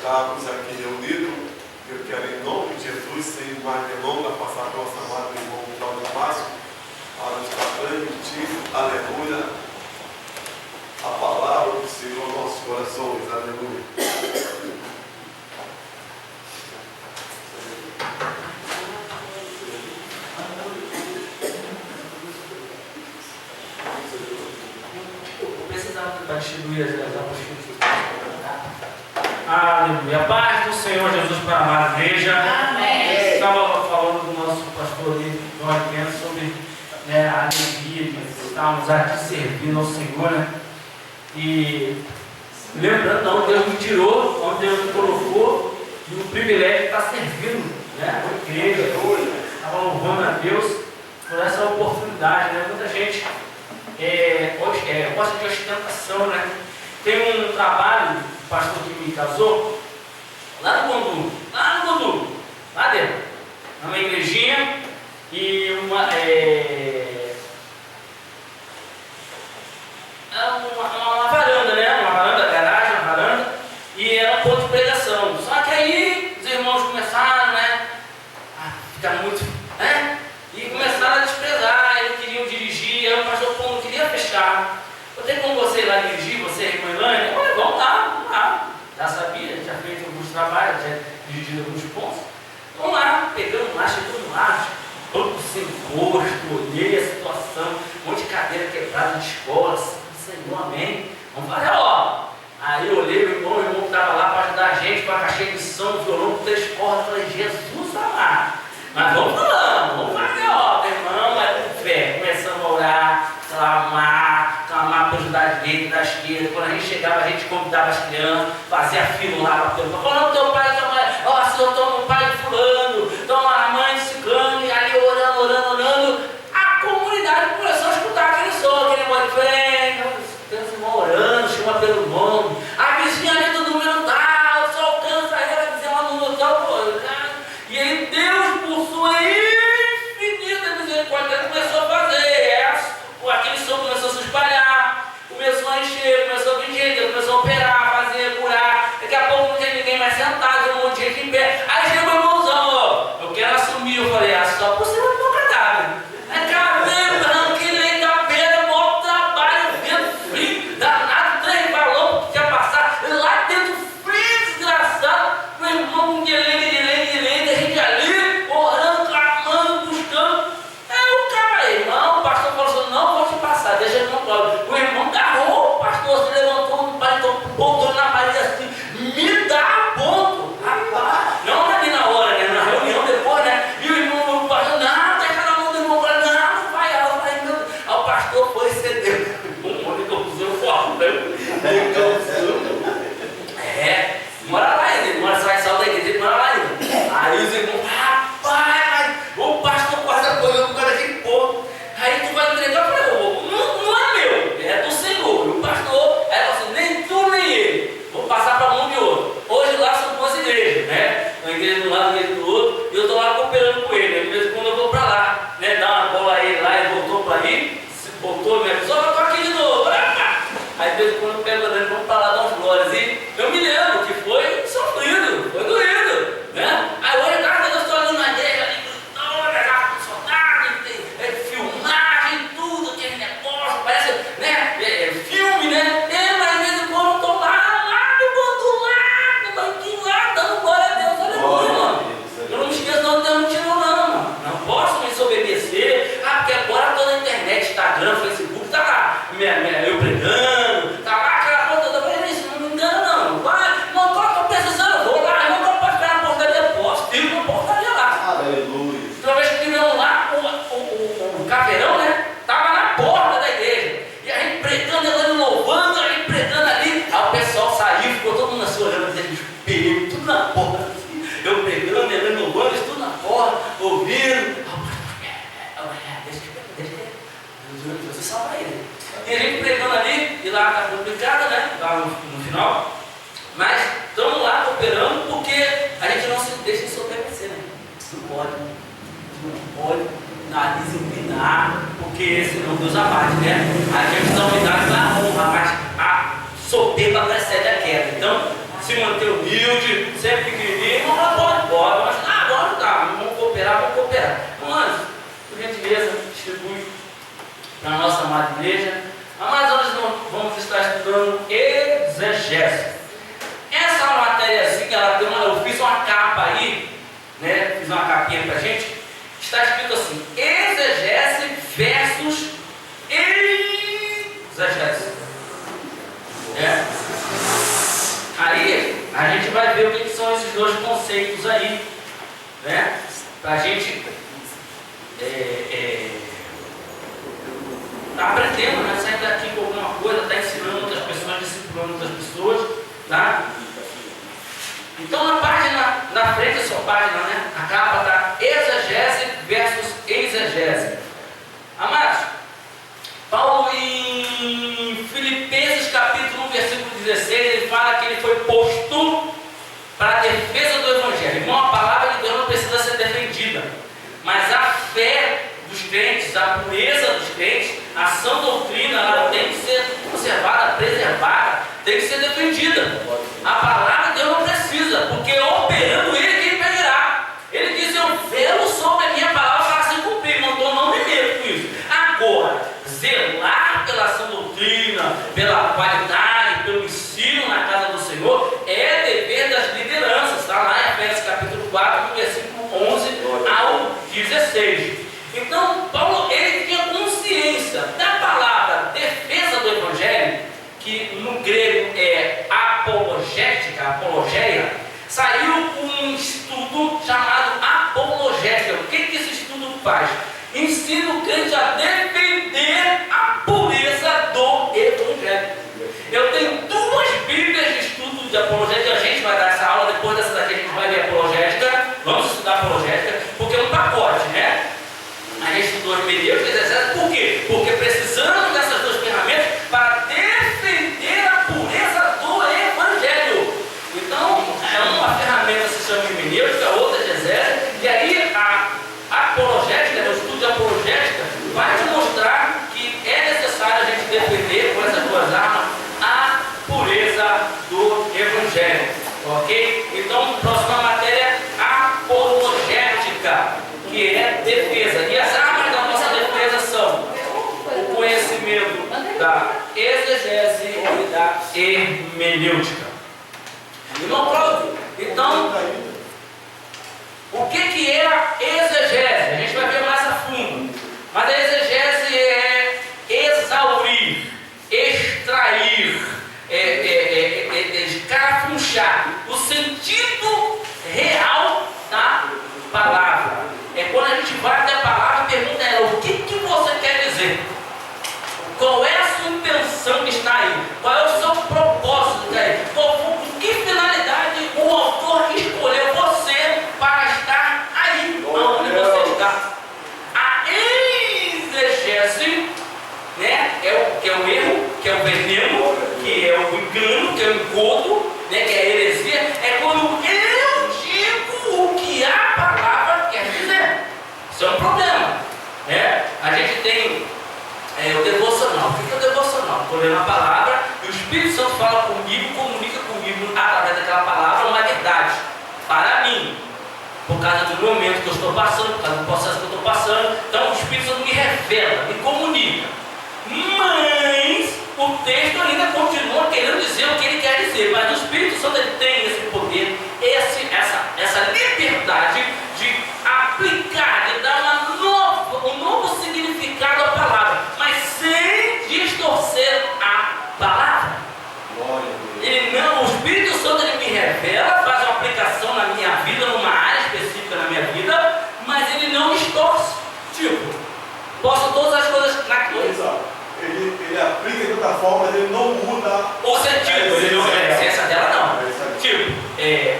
estarmos aqui reunidos. Eu quero, em nome de Jesus, sem mais delongas, passar para o nosso amado irmão Cláudio Márcio, para nos estar transmitindo, aleluia, a palavra do Senhor aos nossos corações, aleluia. Para distribuir as apostilas. Aleluia. A paz do Senhor Jesus para a amada igreja. Amém. Estava falando do nosso pastor ali, sobre a alegria de estarmos aqui servindo ao Senhor, né? E lembrando onde Deus me tirou, onde Deus me colocou, e o privilégio de estar servindo, né? A igreja. Estava louvando a Deus por essa oportunidade, né? Muita gente gosta de ostentação, né? Tem um trabalho, o pastor que me casou, lá no Gondu, lá dentro, numa igrejinha e uma varanda, né? Uma varanda, garagem, uma varanda, e era um ponto de pregação. Só que aí os irmãos começaram, né? A ficar muito, né? E começaram a desprezar, eles queriam dirigir, aí o pastor Paulo não queria fechar. Eu tenho como você ir lá dirigir, você, irmã Ilane? Olha, vamos lá. Já sabia, já fez alguns trabalhos, já dirigiu alguns pontos. Vamos lá, pegamos lá, chegamos lá, todo sem gosto, olhei a situação, um monte de cadeira quebrada de escola, assim, Senhor, amém. Vamos fazer a obra. Aí eu olhei, o irmão estava lá para ajudar a gente, com a caixinha de som, violão com 3 cordas, falei, Jesus amado. Mas vamos falando, vamos fazer a obra, irmão, mas com fé. Começamos a orar, clamar para ajudar a direita, da esquerda. Quando a gente chegava, a gente convidava as crianças, fazia fila lá para perguntar, falando teu pai, tua mãe, ó, Senhor, toma o pai de fulano, toma a mãe de ciclano, e ali orando. A comunidade começou a escutar aquele som, aquele negócio de frente, criança irmão orando, chama pelo nome, a vizinha ali do número tal, só alcança ela, dizer uma número tal, e aí Deus, por sua infinita misericórdia, começou a fazer. Aquele som começou a se espalhar, começou a encher, começou a vir gente, começou a operar, fazer, curar. Daqui a pouco não tem ninguém mais sentado, tem um monte de gente em pé. Aí chegou o irmãozão, ó, eu quero assumir. Eu falei, só por cima do meu cadáver. É cabelo, arranquei da beira, maior trabalho, vento frio, danado, 3 balões que tinha passado, lá dentro frio, desgraçado, meu irmão, de lei, a gente ali, orando, clamando, buscando. Aí o cara aí, irmão, o pastor falou assim, não vou te passar, deixa eu controlar. O irmão agarrou, o pastor se levantou no pai, botou na parede assim, me dá ponto. Rapaz, não ali na hora, né? Na reunião depois, né? E o irmão, o pastor, não, deixa na mão do irmão, não vai. Aí o pastor foi ceder. O monitorzão forte, mora lá ainda, mora sai da igreja, mora lá ainda. Aí os irmãos, rapaz, o pastor quase apoiou por causa daquele povo. Aí tu vai entregar para ele, não é meu, é do Senhor. E o pastor, aí falou assim, nem tu nem ele, vou passar para um de outro. Hoje lá são 2 igrejas, né? Uma igreja de um lado, uma igreja do outro, e eu estou lá cooperando com ele. De vez em quando eu vou para lá, né? Dá uma bola a ele lá, ele voltou para aí, se voltou, me avisou, eu estou aqui de novo. Aí de vez em quando eu pego ele, vamos para lá dar uns glórias. E eu me lembro que foi sofrido, foi doído, né? Aí hoje, graças a Deus, estou ali na igreja, ali, filmagem, tudo, aquele negócio, parece, né, filme, né, mas às vezes quando eu estou lá no banquinho lá, dando glória a Deus, aleluia, mano. Eu não me esqueço de onde Deus me tirou, não, mano. Não posso me desobedecer, porque agora toda a internet, Instagram, Facebook, tá lá, eu pregando, tá lá, aquela coisa toda, mas isso não me engana, não. Vai, não, qual que eu precisando, eu vou lá, eu não posso ficar na portaria, posso, filho na portaria lá. Aleluia. Então, uma vez que tivemos lá, o caveirão, né? Estava na porta da igreja. E a gente pregando, ela louvando, a gente pregando ali. Aí o pessoal saiu, ficou todo mundo assim olhando dentro do espelho, tudo na porta. Assim. Eu pregando, ela louvando, isso tudo na porta, ouvindo. Deixa você salvar ele. E a gente pregando ali, e lá está complicado, né? Lá no final. Mas estamos lá cooperando porque a gente não se deixa ensoberbecer, né? Não pode nariz empinar, porque senão Deus abate, né? A gente dá unidade na honra, mas a soberba precede a queda. Então, se manter humilde, sempre pequenininho. Irmão, pode, vamos ajudar, vamos cooperar. Mas, por gentileza, distribui para a nossa amada igreja. Mas hoje nós vamos estar estudando exegese. Essa matériazinha, eu fiz uma capa aí, né? Fiz uma capinha para a gente. Está escrito assim: exegese versus exegese. Aí a gente vai ver o que são esses dois conceitos aí, né? Para a gente tá aprendendo, né? Sair daqui com alguma coisa, tá ensinando outras pessoas, disciplinando outras pessoas, tá? Então na página, na frente da sua página, né? A capa tá exegese versus exegese. Amados, Paulo em Filipenses capítulo 1, versículo 16, ele fala que ele foi posto para a defesa do Evangelho. Irmão, a palavra de Deus não precisa ser defendida, mas a fé dos crentes, a pureza dos crentes, a sã doutrina, ela tem que ser conservada, preservada, tem que ser defendida. A palavra de Deus não precisa, porque operando ele, quem pegará? Ele diz: eu velo sobre a minha palavra para se cumprir, então não me meto com isso. Agora, zelar pela sã doutrina, pela qualidade, pelo ensino na casa do Senhor, é dever das lideranças. Está lá em Efésios capítulo 4, versículo 11 ao 16. Então, Paulo, ele tinha consciência da palavra defesa do Evangelho, que no grego é apologeia. Saiu um estudo chamado apologética. O que esse estudo faz? Ensina o crente a defender a pureza do Evangelho. Eu tenho 2 bíblias de estudo de apologética. A gente vai dar essa aula, depois dessa daqui a gente vai ver apologética. Vamos estudar apologética, porque é um pacote, né? A gente estudou hermenêutica e exegese. Por quê? Porque precisamos dessas 2 ferramentas para defender a pureza do Evangelho. Então, uma ferramenta se chama hermenêutica, outra exegese, e aí a apologética, o estudo de apologética, vai te mostrar que é necessário a gente defender com essas 2 armas a pureza do Evangelho. Ok? Então, próxima matéria, apologética, que é defesa. E as armas da nossa defesa são o conhecimento da exegese e da hermenêutica. Irmão Cláudio, então, o que é a exegese? A gente vai ver mais a fundo. Mas a exegese é exaurir, extrair, escarafunchar o sentido real da palavra. É quando a gente vai até a palavra e pergunta a ela: o que você quer dizer? Qual é a sua intenção que está aí? Qual é o seu propósito que está aí? Com que finalidade o autor escolheu você para estar aí, onde você está? A exegese, né, que é o erro, que é o veneno, que é o engano, que é o engodo, né, que é a heresia. É quando eu digo o que a palavra quer dizer. Isso é um problema, né? A gente tem o devocional. O que é o devocional? Estou lendo a palavra e o Espírito Santo fala comigo, comunica comigo através daquela palavra uma verdade para mim, por causa do momento que eu estou passando, por causa do processo que eu estou passando. Então o Espírito Santo me revela, me comunica. Mas o texto ainda continua querendo dizer o que ele quer dizer. Mas o Espírito Santo, ele tem esse poder, essa liberdade de aplicar, de dar um novo significado à palavra, mas sem distorcer a palavra. O Espírito Santo, ele me revela, faz uma aplicação na minha vida, numa área específica na minha vida, mas ele não distorce. Tipo, posso todas as coisas na coisa. Ele aplica de outra forma, mas ele não muda o sentido. Ele não é a essência dela, não. Tipo,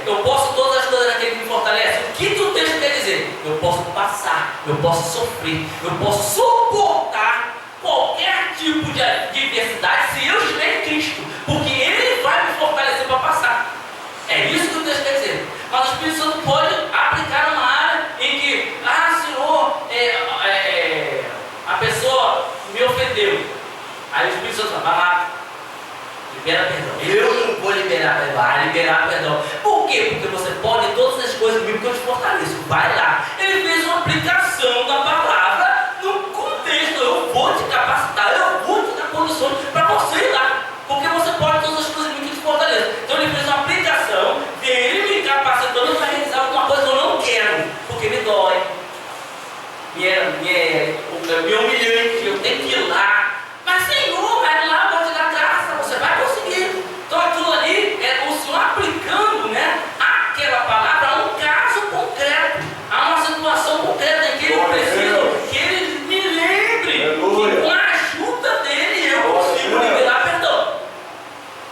eu posso todas as coisas naquele que me fortalece. O que o texto quer dizer? Eu posso passar, eu posso sofrer, eu posso suportar qualquer tipo de adversidade se eu estiver em Cristo, porque Ele vai me fortalecer para passar. É isso que o texto quer dizer. Mas o Espírito Santo pode aplicar numa área em que, Senhor, a pessoa me ofendeu. Aí o Espírito Santo fala: vai lá, libera perdão. Eu não vou liberar, vai liberar perdão. Por quê? Porque você pode todas as coisas comigo que eu te fortaleço. Vai lá. Ele fez uma aplicação da palavra no contexto. Eu vou te capacitar, eu vou te dar condições para você ir lá. Porque você pode todas as coisas comigo que te fortaleço. Então ele fez uma aplicação dele me capacitando para realizar alguma coisa que eu não quero. Porque me dói. Me humilhante, eu tenho que ir lá. Mas Senhor, vai lá, vou te dar graça, você vai conseguir. Então aquilo ali é o Senhor aplicando, né, aquela palavra a um caso concreto, a uma situação concreta em que ele precisa, que ele me lembre que com a ajuda dele eu consigo liberar perdão.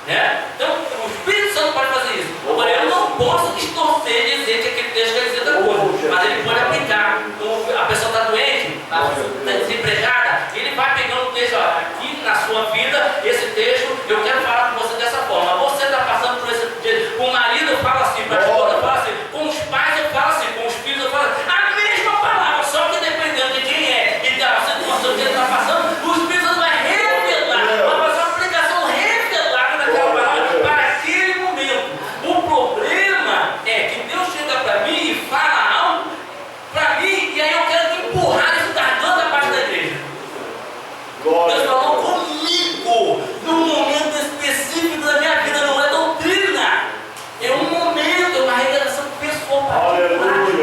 Né? Então o Espírito Santo pode fazer isso. Agora eu não posso distorcer e dizer que aquele texto quer dizer outra coisa, mas ele pode aplicar. A pessoa está doente, está desempregada, ele vai pegando o texto, ó, aqui na sua vida, esse texto, eu quero falar com você dessa forma. Você está passando por esse texto, com o marido eu falo assim, para a esposa eu falo assim, com os pais eu falo assim, com os filhos eu falo assim, a mesma palavra, só que dependendo de quem é e da situação que ele está passando, o Espírito Santo vai revelar, vai fazer uma aplicação revelada daquela palavra para aquele momento. O problema é que Deus chega para mim e fala algo para mim, e aí eu quero empurrar isso da toda parte da igreja. Deus falou comigo num momento específico da minha vida, não é doutrina, é um momento, é uma revelação pessoal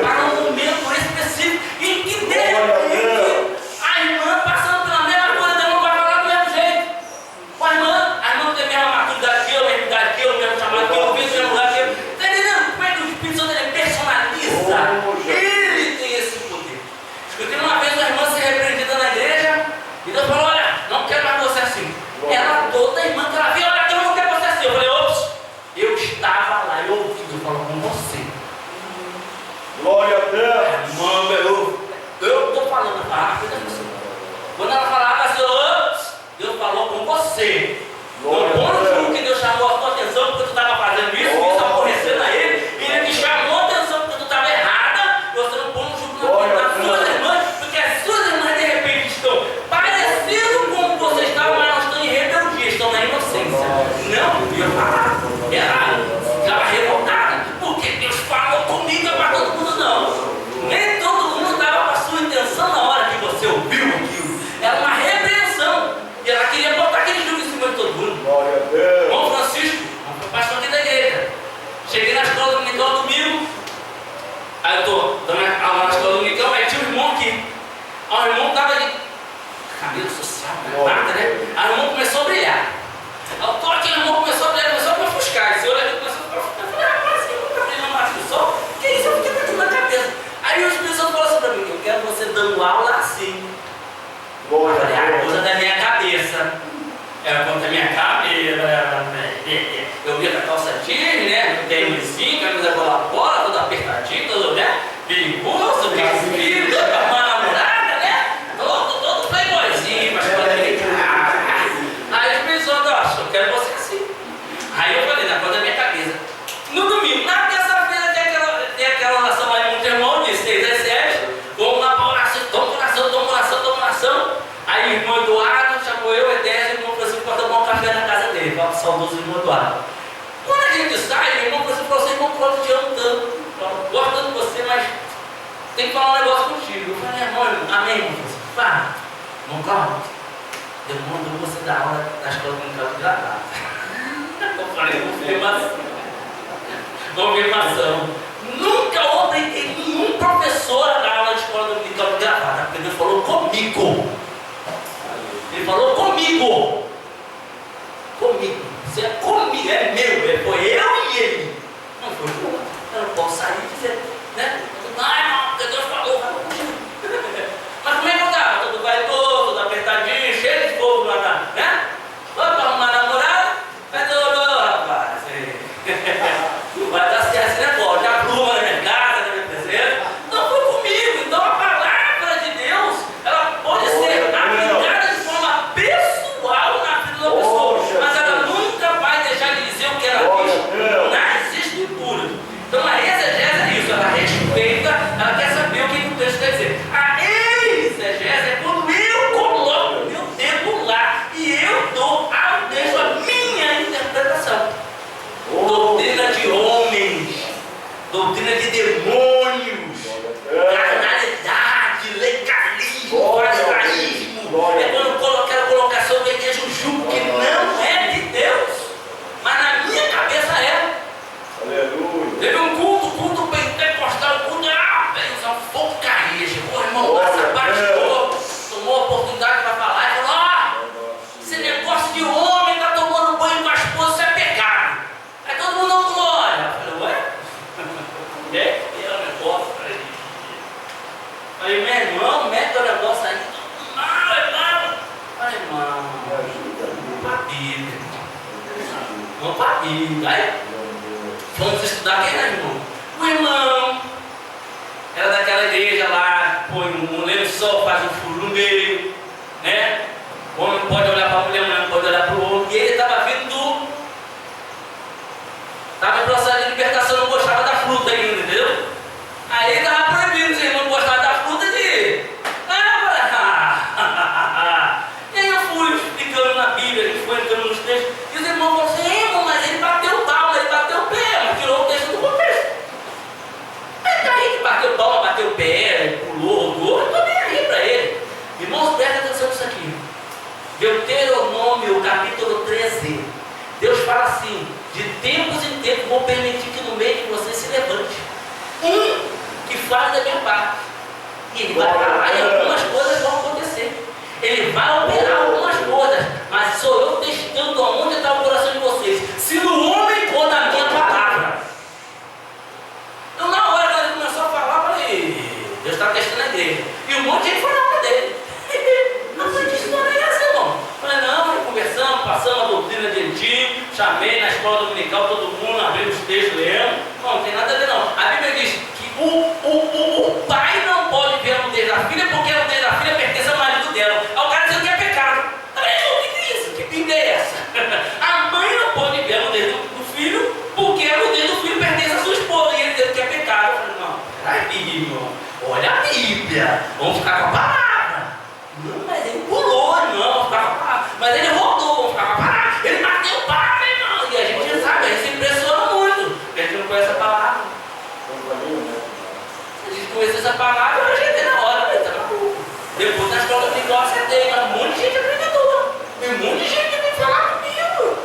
para um momento específico em que de repente a irmã passando pela mesma coisa, ela não vai falar do mesmo jeito. A irmã não tem a mesma maturidade que eu, a mesma idade que eu, o mesmo chamado que eu, o mesmo lugar que eu. Está entendendo? Como é que o Espírito Santo ele personaliza? Ele tem esse poder. Escutei uma vez uma irmã ser repreendida na igreja e Deus falou: olha, não quero mais você assim. Ela toda a irmã que ela viu, olha, eu não quero você assim. Eu falei: ops, eu estava lá, eu ouvi, Deus falou com você. Glória a Deus. Irmã, eu estou falando a palavra da pessoa. Quando ela falava assim, ops, Deus falou com você. Não põe no jogo que Deus chamou a tua atenção porque tu estava fazendo isso aborrecendo a ele, e ele te chamou a atenção porque tu estava errada. Você não põe no jogo das suas irmãs, porque as suas irmãs de repente estão parecendo como você estava, mas não estão em rebeldia, estão na inocência. Não podia falar, ficava revoltada, porque Deus falou comigo, é para todo mundo. Não, nem todo mundo estava com a sua intenção na hora que você ouviu aquilo. Era uma repreensão, e ela queria botar aquele jogo em cima de todo mundo. Glória a Deus. Bom Francisco, pastor aqui da igreja. Cheguei na escola dominical domingo. Aí eu estou dando aula na escola dominical, aí tinha um irmão aqui. Aí o irmão estava de cabelo social, nada, né? Aí o irmão começou a brilhar. Aí eu estou aqui, o irmão começou a brilhar, começou a me ofuscar. Esse olho aqui começou a me ofuscar. Eu falei: rapaz, você nunca brilhou no máximo do sol? Que isso? Eu fiquei batendo na cabeça. Aí o Espírito Santo falou assim para mim: eu quero você dando aula assim. Eu falei: a coisa da minha cabeça. Era contra a minha cabeça. Eu via com a calça jeans, né? Tênisinho, camisa bola, toda apertadinha, todo, né? Perigoso, bem filho, uma namorada, né? Todo playboyzinho, mas quando ele. Aí o Espírito Santo: ó, eu quero você assim. Aí eu falei: na coisa da minha cabeça. No domingo, na terça-feira, tem aquela oração aí, muito irmão disse: 6 às 7, vamos lá para oração, toma oração. Aí o irmão Eduardo chamou eu, Edésio, e o irmão Francisco para tomar um café na casa dele, para o saudoso irmão Eduardo. Quando a gente sai, o irmão Francisco falou assim: irmão Cláudio, te amo tanto, gosto tanto de você, mas tem que falar um negócio contigo. Eu falei: irmão, amém, irmão Francisco? Fala. Irmão Cláudio, eu mando você dar aula na escola dominical de Gravata. Eu falei: confirmação. Nunca obriguei nenhum professor a dar aula de escola dominical de Gravata, porque Deus falou comigo. Ele falou comigo. Você é comigo, é meu, foi eu e ele. Não foi eu. Eu não posso sair e dizer, né? Não, porque Deus falou comigo. Mas como é que eu estava? Todo vaidoso, todo apertadinho, cheio de fogo lá, né? Vamos para arrumar namorada? Mas não, rapaz. Vai dar certo esse negócio, já pluma na minha casa, na minha presença. Não foi comigo. Então a palavra de Deus, ela pode ser aplicada de forma pessoal na vida da pessoa, mas ela nunca vai deixar de dizer o que ela diz nas escrituras. Então a exegese é isso, ela respeita, ela quer saber o que o texto quer dizer. A exegese é quando eu coloco o meu dedo lá e eu deixo a minha interpretação. Doutrina doutrina de demônios, carnalidade, legalismo, farisaísmo. É quando eu quero colocar sobre a igreja um jugo que não é de Deus, mas na minha cabeça é. Aleluia. Teve um culto pentecostal, benzão, fogo caía, chegou o irmão lá, pastor, tomou a oportunidade para falar e falou: esse negócio de homem está tomando banho com a esposa, isso é pecado. Aí todo mundo não glória. Eu falei: ué? É o negócio. Falei: meu irmão, mete o negócio aí. Não, é mal. Falei: irmão, vamos para a Bíblia. Vamos para a Bíblia. Aí, vamos estudar quem é, irmão? O irmão era daquela igreja lá, põe um lençol, faz um furo no meio, né? O homem pode olhar para a mulher, a mulher não pode olhar para o homem. E ele estava vindo estava em processo de libertação, não gostava da fruta ainda, entendeu? Aí ele estava proibindo, se ele não gostava da fruta, de e aí eu fui explicando na Bíblia, a gente foi entrando nos textos, e os irmãos falaram assim: irmão, mas ele bateu palma, ele bateu o pé, mas tirou o texto do contexto. Aí daí que bateu palma, bateu o pé, pulou, rodou, eu estou nem aí para ele. Irmãos, presta atenção nisso aqui. Deuteronômio, capítulo 13. Deus fala assim: de tempos em tempos vou permitir que no meio de você se levante que fale da minha parte. E ele vai falar e algumas coisas vão acontecer. Ele vai operar algumas coisas, mas sou eu testando aonde está o coração de vocês. Se no homem for da minha palavra. Então na hora que ele começou a falar, eu falei: Deus está testando a igreja. E um monte de gente foi na hora dele. Não foi disso, não é assim, irmão. Falei: não, conversamos, passamos a doutrina de antigo, chamei na escola dominical todo mundo, abrimos os textos, lemos. Não tem nada a ver não. A Bíblia diz que o pai não pode ver a nudez da filha, porque a nudez da filha pertence ao marido dela. Aí o cara dizendo que é pecado. O que é isso? Que Bíblia é essa? A mãe não pode ver a nudez do filho, porque a nudez do filho pertence à sua esposa. E ele dizendo que é pecado. Eu falei: não, peraí, irmão. Olha a Bíblia. Vamos ficar com a palavra. Não, mas ele pulou, não, vamos ficar com a palavra. Mas ele rodou, vamos ficar com a palavra. Ele bateu o papo, irmão. E a gente sabe, a gente se impressiona muito. A gente não conhece a palavra. A gente conhece essa palavra, eu ajeitei na hora, mas tá maluco. Depois na escola dominical eu acertei, mas um monte de gente acreditou. Tem um monte de gente que vem falar comigo.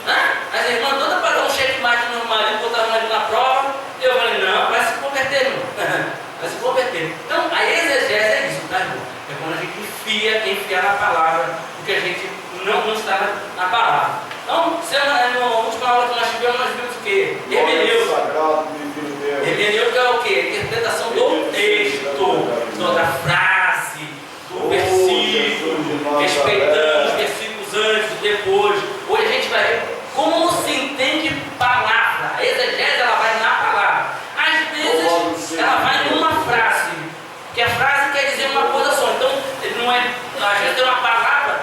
Mas a irmã toda para dar um checkmate no marido, botar o marido na prova. E eu falei: não, vai se converter, irmão. Vai se converter. Então, a exegese é isso, tá, irmão? É quando a gente enfia na palavra, porque a gente não está na palavra. Então, na última aula que nós vimos o quê? Hermenêutica. Hermenêutica é o quê? Interpretação do texto, da frase, do versículo, respeitando os versículos antes e depois. Hoje a gente vai ver como se entende palavra. A exegese, ela vai na palavra. Às vezes, ela vai numa frase, que a frase quer dizer uma coisa só. Então, não é, às vezes tem uma palavra,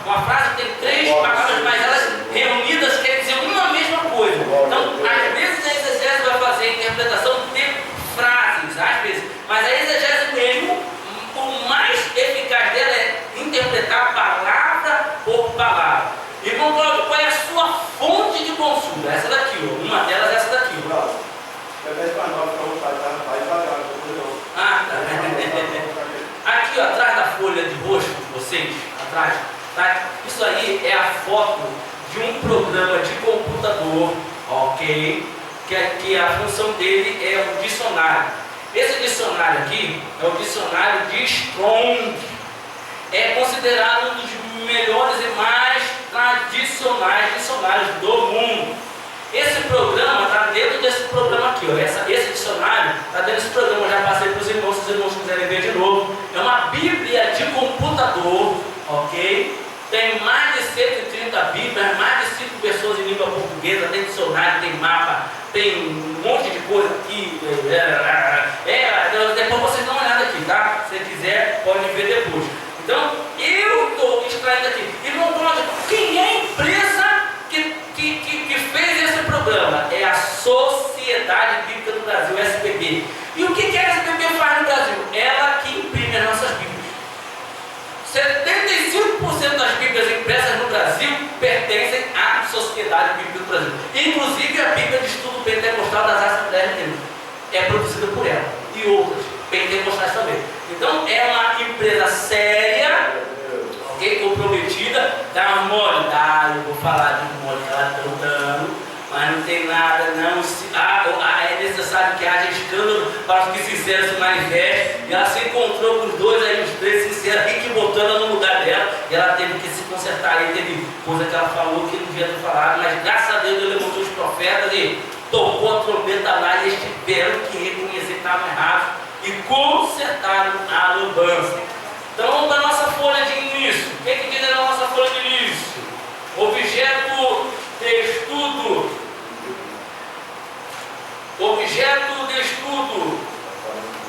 uma frase que tem 3 palavras, mas elas reunidas querem dizer uma mesma coisa. Então, às vezes a exegese vai fazer a interpretação de frases, às vezes, mas a exegese mesmo, o mais eficaz dela é interpretar palavra por palavra. Irmão Cláudio, qual é a sua fonte de consulta? Essa daqui, ó. Uma delas é essa daqui, ó. Aqui, ó, atrás da folha de rosto de vocês, atrás, tá? Isso aí é a foto de um programa de computador, ok? Que a função dele é o dicionário. Esse dicionário aqui é o dicionário de Strong. É considerado um dos melhores e mais tradicionais dicionários do mundo. Esse programa está dentro desse programa aqui, ó. Esse dicionário está dentro desse programa. Eu já passei para os irmãos, se os irmãos quiserem ver de novo. É uma Bíblia de computador, ok? Tem mais de 130 Bíblias, mais de 5 versões em língua portuguesa, tem dicionário, tem mapa, tem um monte de coisa aqui. Depois vocês dão uma olhada aqui, tá? Se quiser, pode ver depois. Então, eu estou extraindo aqui. Irmão Cláudio, quem é a empresa que fez esse programa? É a Sociedade Bíblica do Brasil, SBB. E o que a SBB faz no Brasil? Ela que imprime as nossas Bíblias. 75% das Bíblias impressas no Brasil pertencem à Sociedade Bíblica do Brasil. Inclusive a Bíblia de Estudo Pentecostal das Assembleias de Deus. que mostrar isso também. Então é uma empresa séria, ok? Comprometida, dá uma mole, eu vou falar de mole que ela está dando, mas não tem nada, não. É necessário que haja escândalo para os que sinceros se manifestem. E ela se encontrou com os dois aí, os três sinceros, e que botou ela no lugar dela, e ela teve que se consertar. Aí teve coisa que ela falou que não devia ter falado, mas graças a Deus ele levantou os profetas e tocou a trombeta lá, e eles tiveram que reconhecer que estavam errados e consertaram a lambança. Então vamos para a nossa folha de início. O que é que diz na nossa folha de início? Objeto de estudo. Objeto de estudo.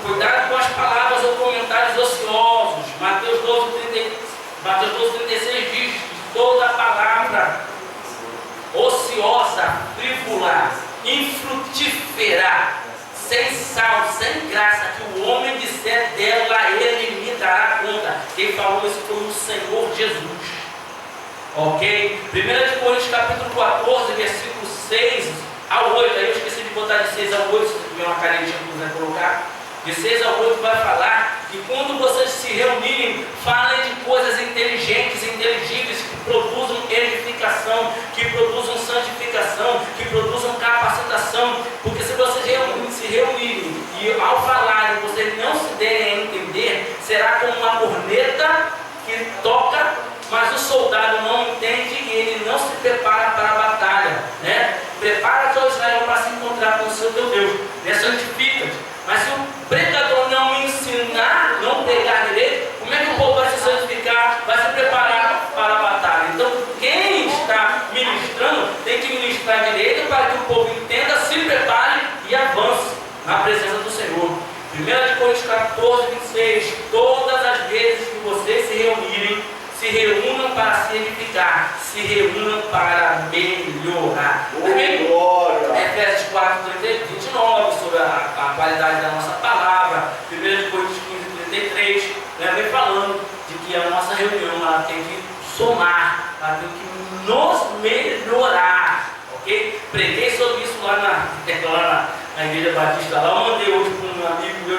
Cuidado com as palavras ou comentários ociosos. Mateus 12:36 diz: toda palavra ociosa, frívola, infrutífera, sem sal, sem graça, que o homem disser dela, ele me dará conta. Quem falou isso foi o Senhor Jesus. Ok? 1 Coríntios capítulo 14, versículo 6 ao 8. Aí eu esqueci de botar de 6 ao 8, se tiver uma canetinha que quiser colocar. De 6 ao 8 vai falar que quando vocês se reunirem, falem de coisas inteligentes, inteligíveis, que produzam edificação, que produzam santificação, que produzam capacitação. Porque se vocês se reunirem e ao falarem vocês não se derem a entender, será como uma corneta que toca, mas o soldado não entende e ele não se prepara para a batalha, né? Prepara teu Israel para se encontrar com o seu teu Deus, né? Santifica-te. Mas se o pregador não ensinar, não pregar direito, como é que o povo vai se santificar, vai se preparar para a batalha? Então quem está ministrando tem que ministrar direito para que o povo entenda, se prepare e avance na presença do Senhor. 1 Coríntios 14, 26. Todas as vezes que vocês se reunirem, se reúnam para se edificar, se reúnam para melhorar. Efésios 4, 29, sobre a qualidade da nossa palavra. 1 Coríntios 15, 33, né, vem falando de que a nossa reunião ela tem que somar, ela tem que nos melhorar. Ok? Preguei sobre isso lá na Igreja Batista. Lá eu mandei hoje para um amigo meu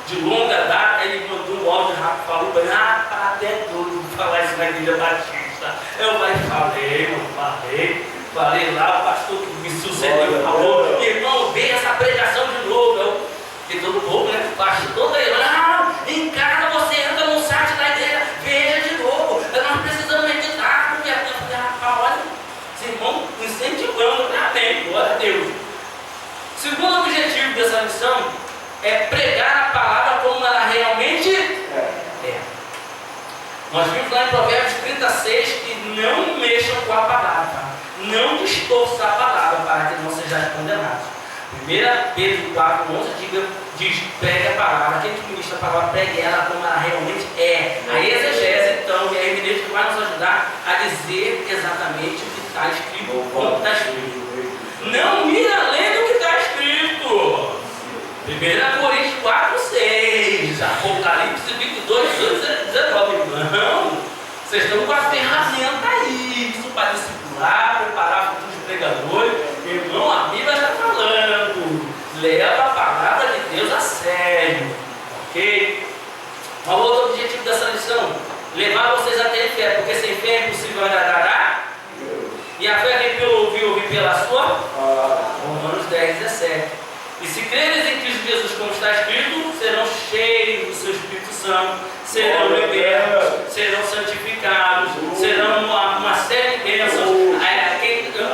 de longa data, ele mandou um áudio rápido, falou para mim, até doido de falar isso na Igreja Batista. Eu falei lá, o pastor que me sucedeu falou, irmão, vem essa pregação de novo. Porque todo povo, né? O pastor daí, em casa você entra no site da igreja, veja de novo. Nós precisamos meditar, porque olha, esse irmão incentivando, amém, glória a Deus. Segundo objetivo dessa missão é pregar a palavra como ela realmente é. Nós vimos lá em Provérbios 36 que não mexam com a palavra, não distorça a palavra para que não sejam condenados. 1 Pedro 4:11 diz: pregue a palavra. Quem que ministra a palavra, pregue ela como ela realmente é. A exegese, então, é evidente que vai nos ajudar a dizer exatamente o que está escrito, como está escrito. Não mira além do que está escrito. 1 Coríntios 4:6, Apocalipse 22:19. Irmão, vocês estão com a ferramenta aí, isso para discipular, preparar futuros pregadores. Irmão, a Bíblia está falando. Leva a palavra de Deus a sério. Ok? Qual o outro objetivo dessa lição? Levar vocês a ter fé, porque sem fé é impossível agradar. E a fé vem pelo ouvir pela sua? Romanos 10:17. E se creres em Cristo Jesus, como está escrito, serão cheios do seu Espírito Santo, serão libertos, serão santificados, serão uma série de bênçãos.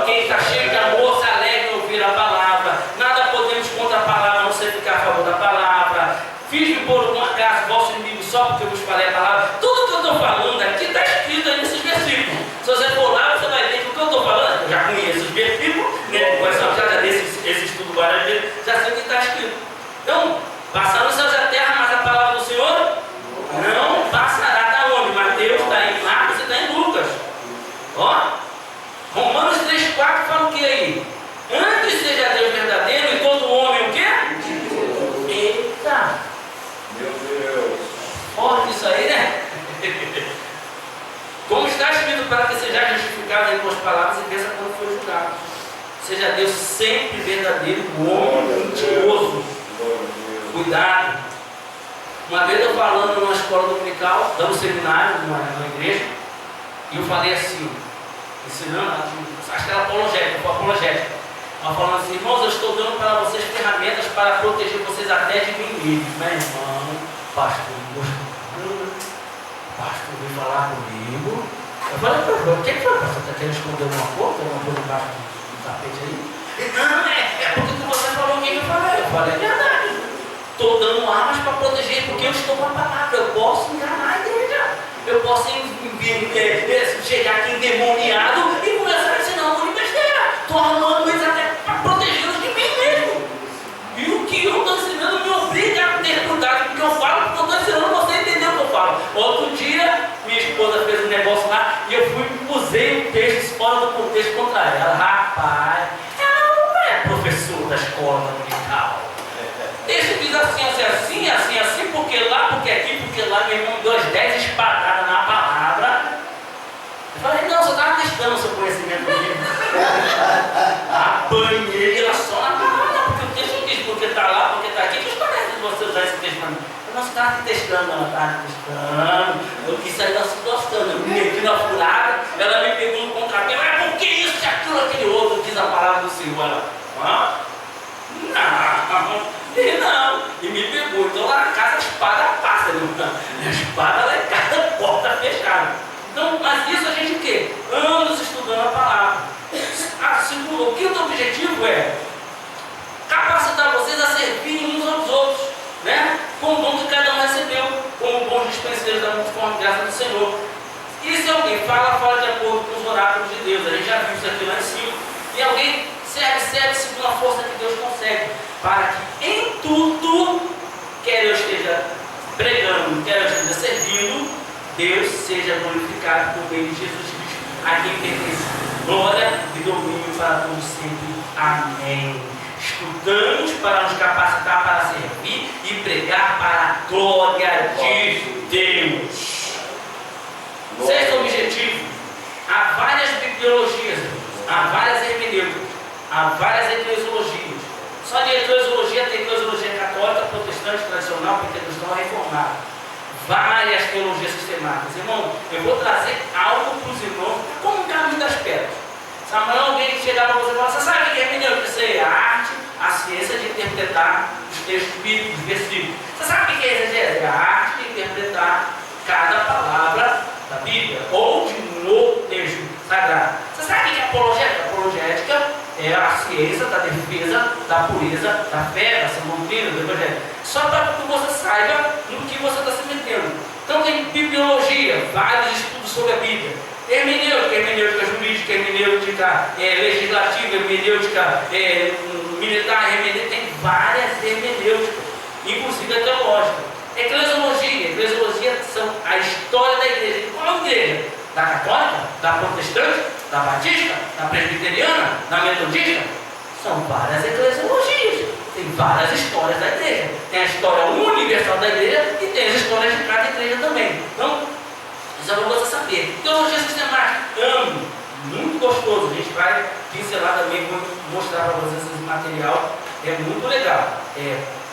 Quem está cheio de amor se alegra em ouvir a palavra. Nada podemos contra a palavra, a não ser ficar a favor da palavra. Fiz-me por um acaso vosso inimigo só porque eu vos falei a palavra. Tudo que eu estou falando aqui está escrito aí nesses versículos. Se você for lá, você vai ver que o que eu estou falando, eu já conheço os versículos, né? Já desse esse estudo várias vezes, já sei o que está escrito. Então, passaram os céus e a terra, mas a palavra do Senhor não passará. Está onde? Mateus, está em Marcos e está em Lucas. Ó, Romanos 3:4 fala o que aí? Antes seja Deus verdadeiro e todo homem o quê? Eita! Meu Deus! Forte isso aí, né? Como está escrito, para que seja justificado em tuas palavras e pensa quando for julgado. Seja Deus sempre verdadeiro, o homem mentiroso. Cuidado. Uma vez eu falando numa escola dominical, dando seminário numa igreja, e eu falei assim, ensinando, acho que era apologética, foi apologética. Ela falando assim: irmãos, eu estou dando para vocês ferramentas para proteger vocês até de mim mesmo. Meu irmão, pastor, veio falar comigo. Eu falei: o que foi, pastor? Está querendo esconder alguma coisa embaixo do tapete aí? Não, é porque você falou o que eu falei. Eu falei: é verdade. Estou dando armas para proteger, porque eu estou com a palavra. Eu posso enganar a igreja. Eu posso chegar aqui endemoniado e começar a ensinar um monte de besteira. Estou armando eles até para protegê-los de mim mesmo. E o que eu estou ensinando me obriga a ter cuidado com o que eu falo, porque eu estou ensinando você a entender o que eu falo. Outro dia, minha esposa fez um negócio lá e eu usei o texto fora do contexto contra ela. Rapaz, ela não é professor da escola dominical. O texto diz assim, porque lá, porque aqui, porque lá, meu irmão deu as 10 espadadas na palavra. Eu falei: não, você estava testando o seu conhecimento bíblico. Apanhei ela só na palavra, porque o texto diz, porque está lá, porque está aqui. Que história de você usar esse texto para mim? Eu não estava testando, ela estava testando. Eu quis sair da situação, eu me meti na furada, ela me pegou no contrapé: mas por que isso, aquilo, aquele outro? Diz a palavra do Senhor. Ela: não, e me pegou. Então lá na casa a espada passa, a espada lá em casa, porta fechada. Então, mas isso a gente o quê? Anos estudando a palavra. O que o teu objetivo é capacitar vocês a servirem uns aos outros, né? Com o dom que cada um recebeu, como bons dispenseiros da multiforme graça do Senhor. E se alguém fala fora de acordo com os oráculos de Deus, a gente já viu isso aqui lá em cima, e alguém serve segundo a força que Deus consegue, para que em tudo, quer eu esteja pregando, quer eu esteja servindo, Deus seja glorificado por meio de Jesus Cristo, a quem pertence glória e domínio para todos sempre. Amém. Estudamos para nos capacitar para servir e pregar para a glória de Deus. Sexto objetivo: há várias bibliologias, há várias hermenêuticas, há várias eclesiologias. Só de eclesiologia tem eclesiologia católica, protestante, tradicional, pentecostal, reformada. Várias teologias sistemáticas. Irmão, eu vou trazer algo para os irmãos como um caminho das pedras. Se amanhã alguém chegar para você e falar: você sabe o que é hermenêutica? Isso é a arte, a ciência de interpretar os textos bíblicos, os versículos. Você sabe o que é exegese? É a arte de interpretar cada palavra da Bíblia ou no texto sagrado. Você sabe o que é apologética? Apologética é a ciência da defesa, da pureza, da fé, da sã doutrina, do evangelho. Só para que você saiba no que você está se metendo. Então tem bibliologia, vários estudos sobre a Bíblia. Hermenêutica jurídica, hermenêutica legislativa, hermenêutica militar, tem várias hermenêuticas, inclusive a teológica. Eclesiologia são a história da igreja. Qual é a igreja? Da católica? Da protestante? Da batista? Da presbiteriana? Da metodista? São várias eclesiologias. Tem várias histórias da igreja. Tem a história universal da igreja e tem as histórias de cada igreja também. Então, isso é para você saber. Teologia sistemática, amo. Muito gostoso. A gente vai pincelar também, vou mostrar para vocês esse material. É muito legal.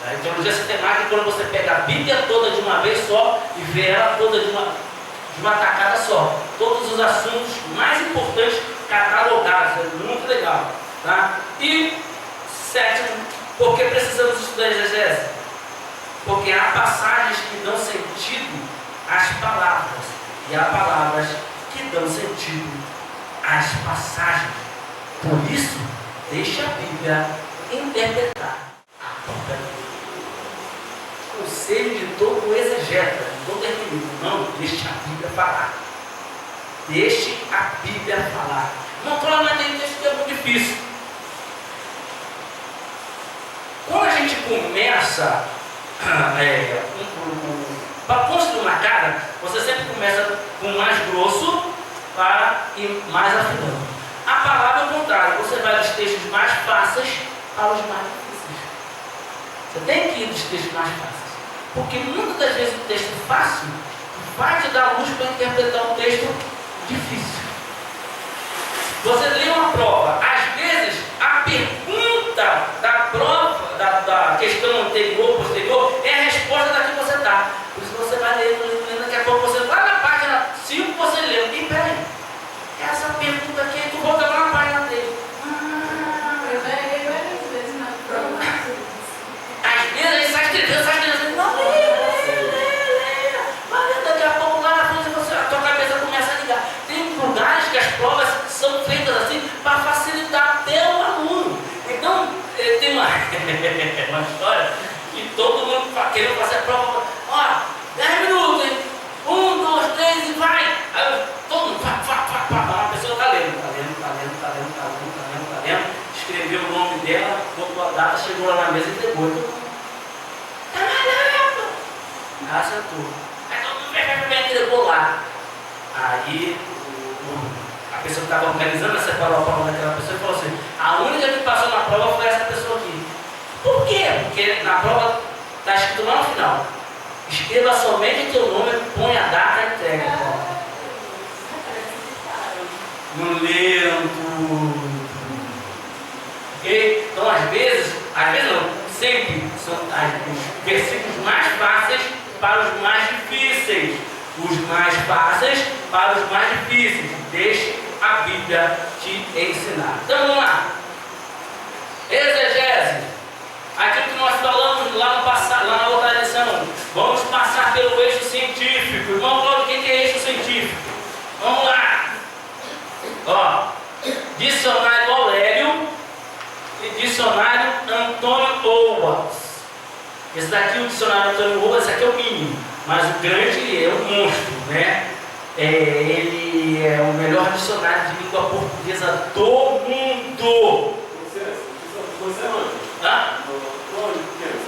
A teologia sistemática é quando você pega a Bíblia toda de uma vez só e vê ela toda de uma tacada só. Todos os assuntos mais importantes catalogados. É muito legal. Tá? E sétimo, por que precisamos estudar exegese? Porque há passagens que dão sentido às palavras e há palavras que dão sentido às passagens. Por isso, deixa a Bíblia interpretar a própria Bíblia. Conselho de todo exegeta, de todo hermeneuta: não deixe a Bíblia falar. Deixe a Bíblia falar. Não fala mais de texto que é muito difícil. Quando a gente começa para construir uma casa, você sempre começa com o mais grosso para ir mais afinando. A palavra é o contrário, você vai dos textos mais fáceis para os mais difíceis. Você tem que ir dos textos mais fáceis, porque muitas das vezes o texto fácil vai te dar luz para interpretar um texto difícil. Você lê uma prova, às vezes a pergunta da prova, da questão anterior, posterior, é a resposta da que você está. uma história que todo mundo querendo fazer a prova. Ó, 10 minutos, hein? 1, 2, 3 e vai! Aí todo mundo, a pessoa está lendo, escreveu o nome dela, botou a data, chegou lá na mesa e entregou. Tá malhando! Ela acertou. Aí todo mundo entregou lá. Aí a pessoa que estava organizando separou a prova daquela pessoa e falou assim: a única que passou na prova foi essa pessoa aqui. Por quê? Porque na prova está escrito lá no final: escreva somente teu nome, põe a data e entrega. Não leram tudo. Okay? Então, às vezes não, sempre são os versículos mais fáceis para os mais difíceis. Os mais fáceis para os mais difíceis. Deixe a Bíblia te ensinar. Então vamos lá. Exegese. Aquilo que nós falamos lá no passado, lá na outra lição. Vamos passar pelo eixo científico. Irmão Cláudio, o que é eixo científico? Vamos lá. Ó, dicionário Aurélio e dicionário Antônio Owas. Esse daqui, o dicionário Antônio Owas, esse aqui é o mínimo, mas o grande é o monstro, né? Ele é o melhor dicionário de língua portuguesa do mundo. Você onde? Hã? Onde? Pequeno?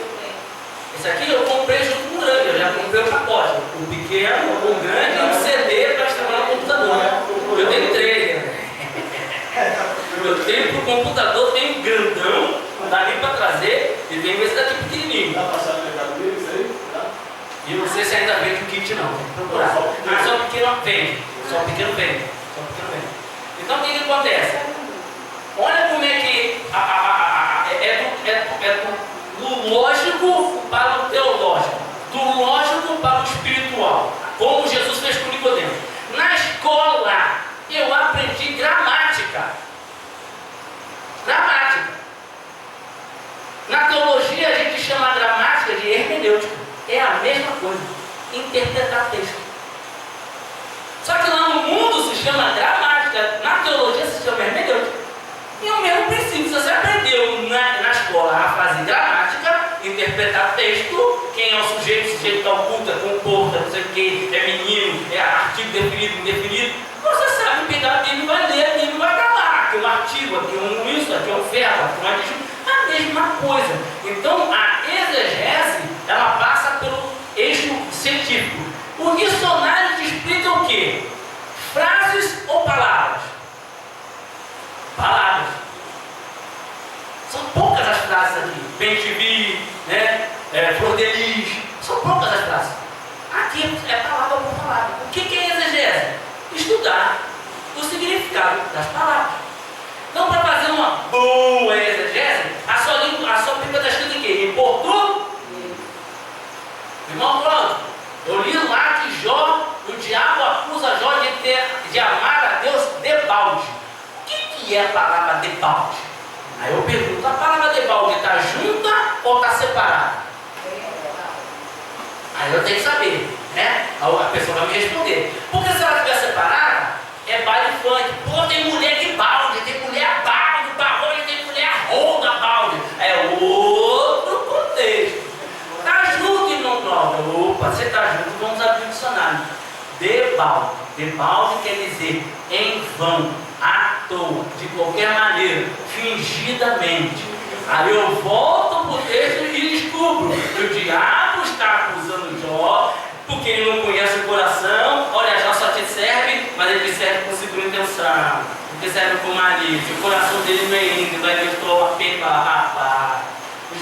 Esse aqui eu comprei junto com o grande, eu já comprei o pacote. O pequeno, o grande e um CD para instalar no computador. Eu tenho 3. Eu tenho para o computador, tenho um grandão, não dá nem para trazer, e tenho esse daqui pequenininho. Dá para achar no Mercado Livre isso aí? Tá? E eu não sei se ainda vende o kit não, tem que procurar. Mas só o pequeno vende. Só o pequeno vende. Então o que acontece? Olha como é que do lógico para o teológico, do lógico para o espiritual, como Jesus fez com Nicodemo. Na escola eu aprendi gramática. Na teologia a gente chama a gramática de hermenêutica. É a mesma coisa, interpretar texto. Só que lá no mundo se chama gramática, na teologia se chama hermenêutica. E é o mesmo princípio. Você aprendeu na escola a fazer gramática, interpretar texto, quem é o sujeito está oculto, é composto, não sei o que, é menino, é artigo definido, indefinido. Você sabe pegar a Bíblia e vai ler, a Bíblia vai acabar. Aqui é um artigo, aqui é um isso, aqui é um verbo, aqui é um adjetivo. A mesma coisa. Então a exegese, ela passa pelo eixo científico. O dicionário te explica o quê? Frases ou palavras? Palavras. São poucas as frases aqui. Bem te vi, né? Flor de lis. São poucas as frases. Aqui é palavra por palavra. O que é exegese? Estudar o significado das palavras. Então, para fazer uma boa exegese, a sua Bíblia está escrita em quê? Em português? Irmão Cláudio, eu li lá que Jó, o diabo acusa Jó de amar a Deus debalde. O que é a palavra debalde? Aí eu pergunto, a palavra debalde está junta ou está separada? Aí eu tenho que saber, né? A pessoa vai me responder. Porque se ela estiver separada, é baile funk. Pô, tem mulher de balde, tem mulher balde, tem mulher roda balde. É outro contexto. Está junto, irmão Cláudio. Opa, você está junto, vamos abrir o dicionário. Debalde. Debalde quer dizer em vão, à toa, de qualquer maneira, fingidamente. Aí eu volto para o texto e descubro que o diabo está acusando Jó, porque ele não conhece o coração. Olha, Jó só te serve, mas ele te serve com segunda intenção, porque serve com malícia. O coração dele não é íntegro, aí eu estou apenas, rapaz.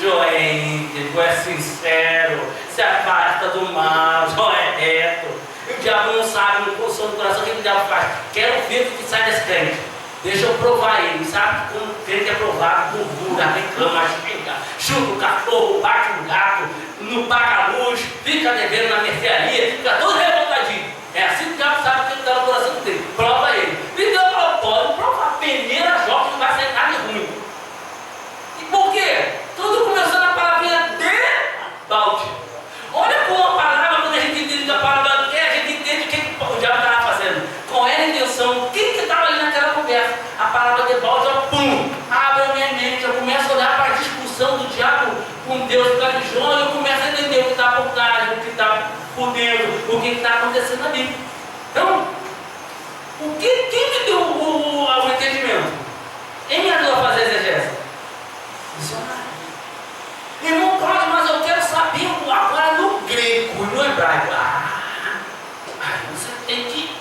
Jó é íntegro, é sincero, se afasta do mal, Jó é reto. E o diabo não sabe, no coração do coração, o que o diabo faz? Quero ver o que sai desse crente. Deixa eu provar ele, sabe? Como o crente é provado, murmura, reclama, xinga, chuta o cachorro, bate o gato, não paga a luz, fica devendo na mercearia, fica todo revoltadinho. É assim que o diabo sabe o que está no coração dele. Prova ele. Então eu pode provar, peneira Jó, que não vai ser nada ruim. E por quê? Tudo começou na palavrinha de balde. Olha como a palavra, quando a gente entende a palavra que a gente entende o que o diabo estava fazendo. Qual era a intenção? Quem que estava ali naquela conversa? A palavra de balde, pum, abre a minha mente, eu começo a olhar para a discussão do diabo com Deus por causa de João, eu começo a entender o que está por trás, o que está por dentro, o que está acontecendo ali. Então, quem me deu o entendimento? Quem me ajudou a fazer exegese? Dicionário. Irmão Cláudio, mas eu quero saber agora no grego e no hebraico. Aí você tem que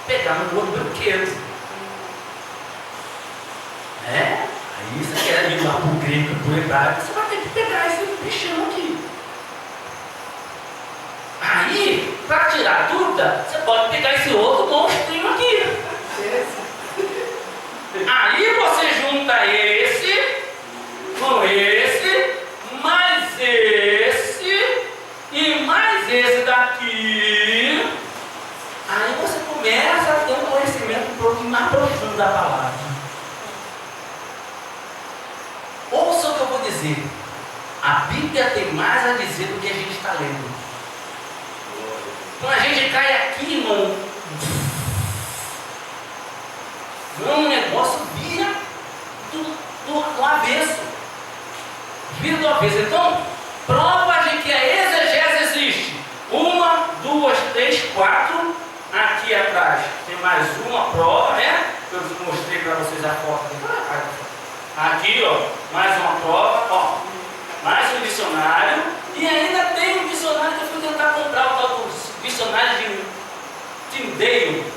pegar no outro brinquedo. Aí você quer ir lá para o grego, para o hebraico, você vai ter que pegar esse bichão aqui. Aí, para tirar a dúvida, você pode pegar esse outro monstrinho aqui. Aí você junta esse com esse, mais esse e mais esse daqui. Aí você começa a ter um conhecimento um pouquinho mais profundo da palavra. Ouça o que eu vou dizer. A Bíblia tem mais a dizer do que a gente está lendo. Então a gente cai aqui, irmão, um negócio vira do avesso. Vira do avesso. Então, prova de que a exegese existe. 1, 2, 3, 4. Aqui atrás tem mais uma prova, né? Eu mostrei para vocês a foto. Aqui, ó, mais uma prova, ó, mais um dicionário. E ainda tem um dicionário que eu fui tentar comprar, o tal do dicionário de Tyndale.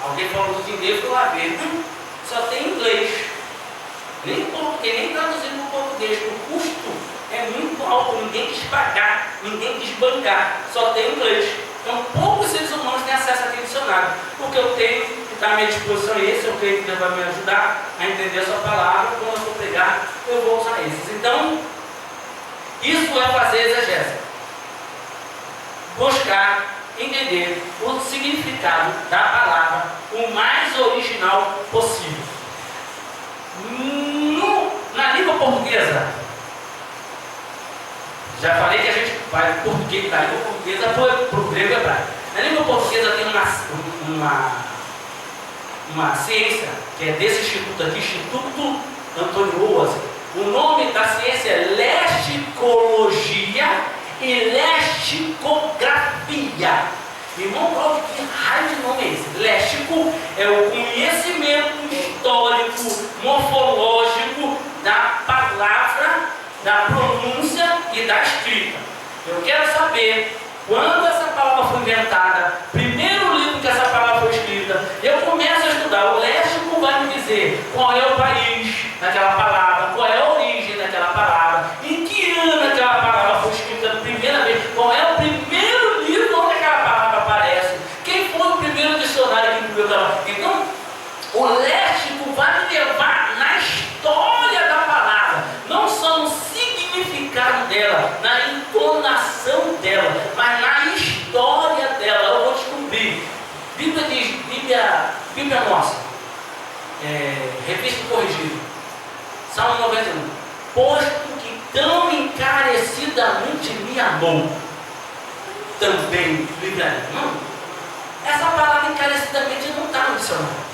Alguém falou do Tyndale, eu fui lá ver. Só tem inglês. Nem português, nem traduzido para o português. O custo é muito alto, ninguém quis pagar, ninguém quis bancar, só tem inglês. Então poucos seres humanos têm acesso àquele dicionário. O que eu tenho, que está à minha disposição é esse, eu creio que Deus vai me ajudar a entender a sua palavra. Quando eu for pregar, eu vou usar esses. Então, isso é fazer exegese. Buscar entender o significado da palavra o mais original possível. Na língua portuguesa, já falei que a gente vai do português, da língua portuguesa para o grego hebraico. Na língua portuguesa tem uma ciência que é desse instituto aqui, Instituto Antônio Oas. O nome da ciência é lexicologia e lexicografia. Irmão, Cláudio, que raio de nome é esse? Léxico é o conhecimento histórico, morfológico da palavra, da pronúncia e da escrita. Eu quero saber quando essa palavra foi inventada, primeiro livro que essa palavra foi escrita. Eu começo a estudar. O léxico vai me dizer qual é o país daquela palavra, qual é a origem daquela palavra, em que ano aquela palavra foi escrita pela primeira vez, qual é o primeiro livro onde aquela palavra aparece, quem foi o primeiro dicionário que incluiu aquela palavra. Então, o léxico vai me levar na história da palavra, não só no significado dela, na entonação dela, mas na história dela. Eu vou descobrir. Bíblia diz, Bíblia nossa, revista corrigida, Salmo 91. Posto que tão encarecidamente me amou, também livrarei. Não, essa palavra encarecidamente não está no dicionário.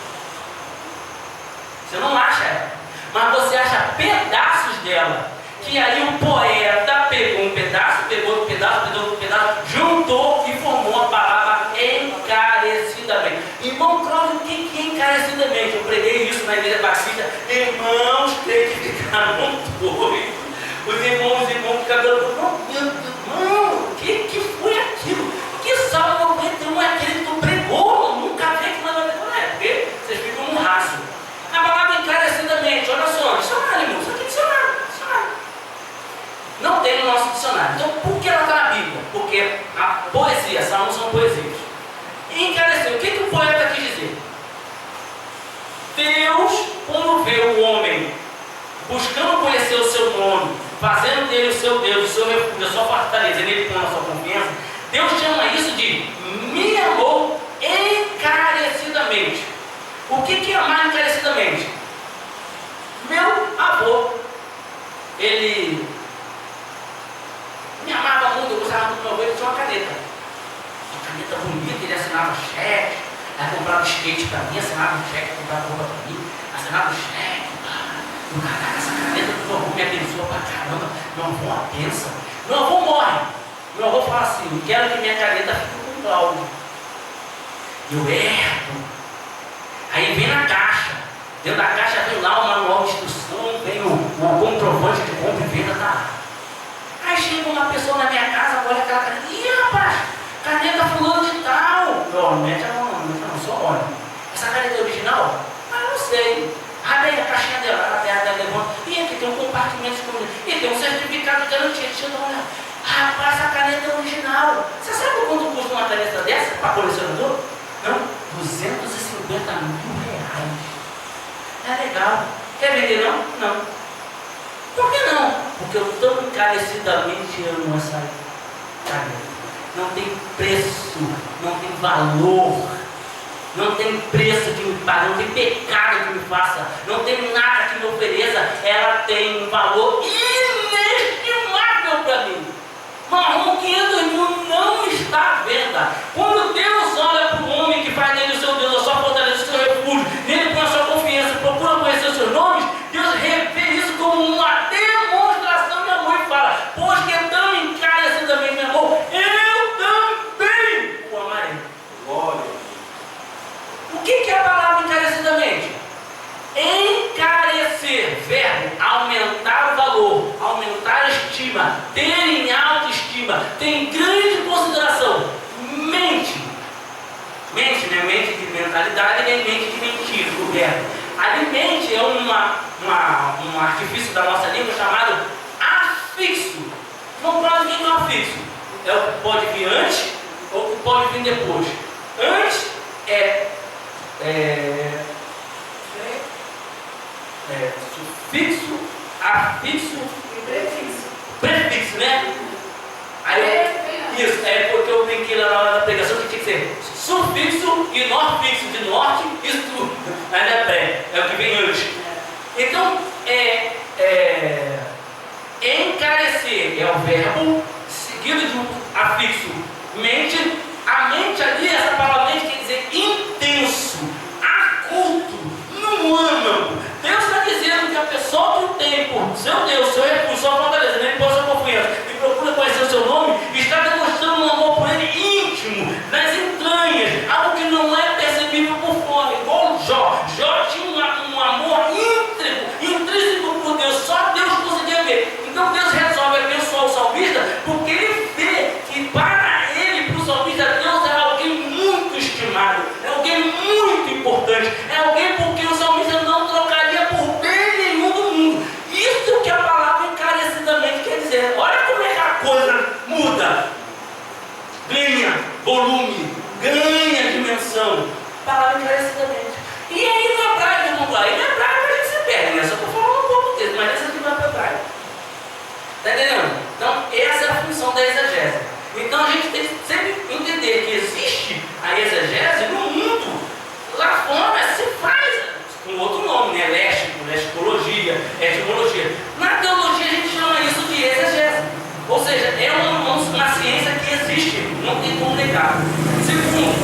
Você não acha ela, mas você acha pedaços dela. Que aí o poeta pegou um pedaço, pegou outro pedaço, juntou e formou a palavra encarecidamente. Irmão Cláudio, o que é encarecidamente? Eu preguei isso na igreja batista. Irmãos, tem que ficar muito doido. Os irmãos ficam dando, meu Deus, irmão, o que foi aquilo? Que Salmo 91 é aquele que tu pregou? Nunca vi que não é, porque vocês ficam num raço. A palavra encarecidamente, olha só, dicionário, irmão, isso aqui é dicionário. Não tem no nosso dicionário. Então, por que ela está na Bíblia? Porque a poesia, salmos são poesias. E encareceu, o que o poeta quis dizer? Deus, quando vê o homem buscando conhecer o seu nome, fazendo dele o seu Deus, o seu refúgio, a sua fortaleza, nele com a sua confiança, Deus chama isso de me amou encarecidamente. O que é amar encarecidamente? Meu avô, ele me amava muito, eu gostava muito do meu avô, ele tinha uma caneta bonita, ele assinava cheque, aí comprava skate para mim, assinava um cheque, comprava roupa para mim, assinava um cheque, essa caneta do meu avô me abençoou para caramba, meu avô é uma bênção. Meu avô morre. Meu avô fala assim, eu quero que minha caneta fique com Cláudio. Eu herdo. Aí vem na caixa. Dentro da caixa vem lá o manual de instrução, vem o comprovante de compra e venda da área. Aí chega uma pessoa na minha casa, olha aquela caneta. Ih, rapaz, caneta fulano de tal. Não, mete a mão, não, só olha. Essa caneta é original? Ah, não sei. Abre aí a caixinha dela, levanta. E aqui tem um compartimento escondido. E tem um certificado de garantia. Deixa eu dar uma olhada. Rapaz, essa caneta é original. Você sabe quanto custa uma caneta dessa para colecionador? Não, 250 mil reais. É legal. Quer vender não? Não. Por que não? Porque eu tão encarecidamente amo essa caneta. Não tem preço, não tem valor, não tem preço que me pague, não tem pecado que me faça, não tem nada que me ofereça. Ela tem um valor inestimável para mim. Marrom 500 mil não está à venda. Quando Deus olha para o homem que faz dele o seu Deus, a sua fortaleza, o seu refúgio, nele põe a sua confiança, procura conhecer os seus nomes, Deus revê isso como uma demonstração de amor e fala: pois que tão encarecidamente me amou, eu também o amarei. Glória. O que é a palavra encarecidamente? Encarecer, verbo, aumentar o valor, aumentar a estima, ter em autoestima, tem grande consideração. Mente, não é mente de mentalidade, nem mente de mentira, o verbo. Mente é um artifício da nossa língua chamado afixo. Não pode vir no afixo. É o que pode vir antes ou o que pode vir depois. Antes sufixo, afixo e prefixo, né? Isso, é porque eu brinquei lá na hora da pregação que tinha que ser sufixo e norfixo, de norte, isso tudo. Aí não é pré, é o que vem antes. Então, encarecer é o verbo seguido de um afixo, mente. A mente ali, essa palavra mente quer dizer intenso, aculto, no âmago. Deus está dizendo que a pessoa que o tem por seu Deus, seu refúgio, sua fortaleza, nele põe a sua confiança e procura conhecer o seu nome, está demonstrando um amor por ele íntimo, nas entranhas, algo que não é percebível por fora, igual Jó. Jó tinha um amor intrínseco por Deus, só Deus conseguia ver. Então Deus resolve abençoar o salmista, porque ele vê que para ele, para o salmista, Deus é alguém muito estimado, é alguém muito importante, é alguém por quem o salmista não trocaria por bem nenhum do mundo. Isso que a palavra encarecidamente quer dizer. Olha como é que a coisa muda, ganha volume, ganha dimensão. Palavra encarecidamente. E aí no hebraico, irmão, aí no hebraico a gente se perde, né? Só estou falando um pouco dele, mas essa aqui vai para o hebraico. Está entendendo? Então, essa é a função da exegese. Então, a gente tem que sempre entender que existe a exegese no mundo. Lá fora se faz com outro nome, né? Léxico, lexicologia, etimologia. Na teologia, a gente chama isso de exegese. Ou seja, é uma ciência que existe, não tem como negar. Segundo,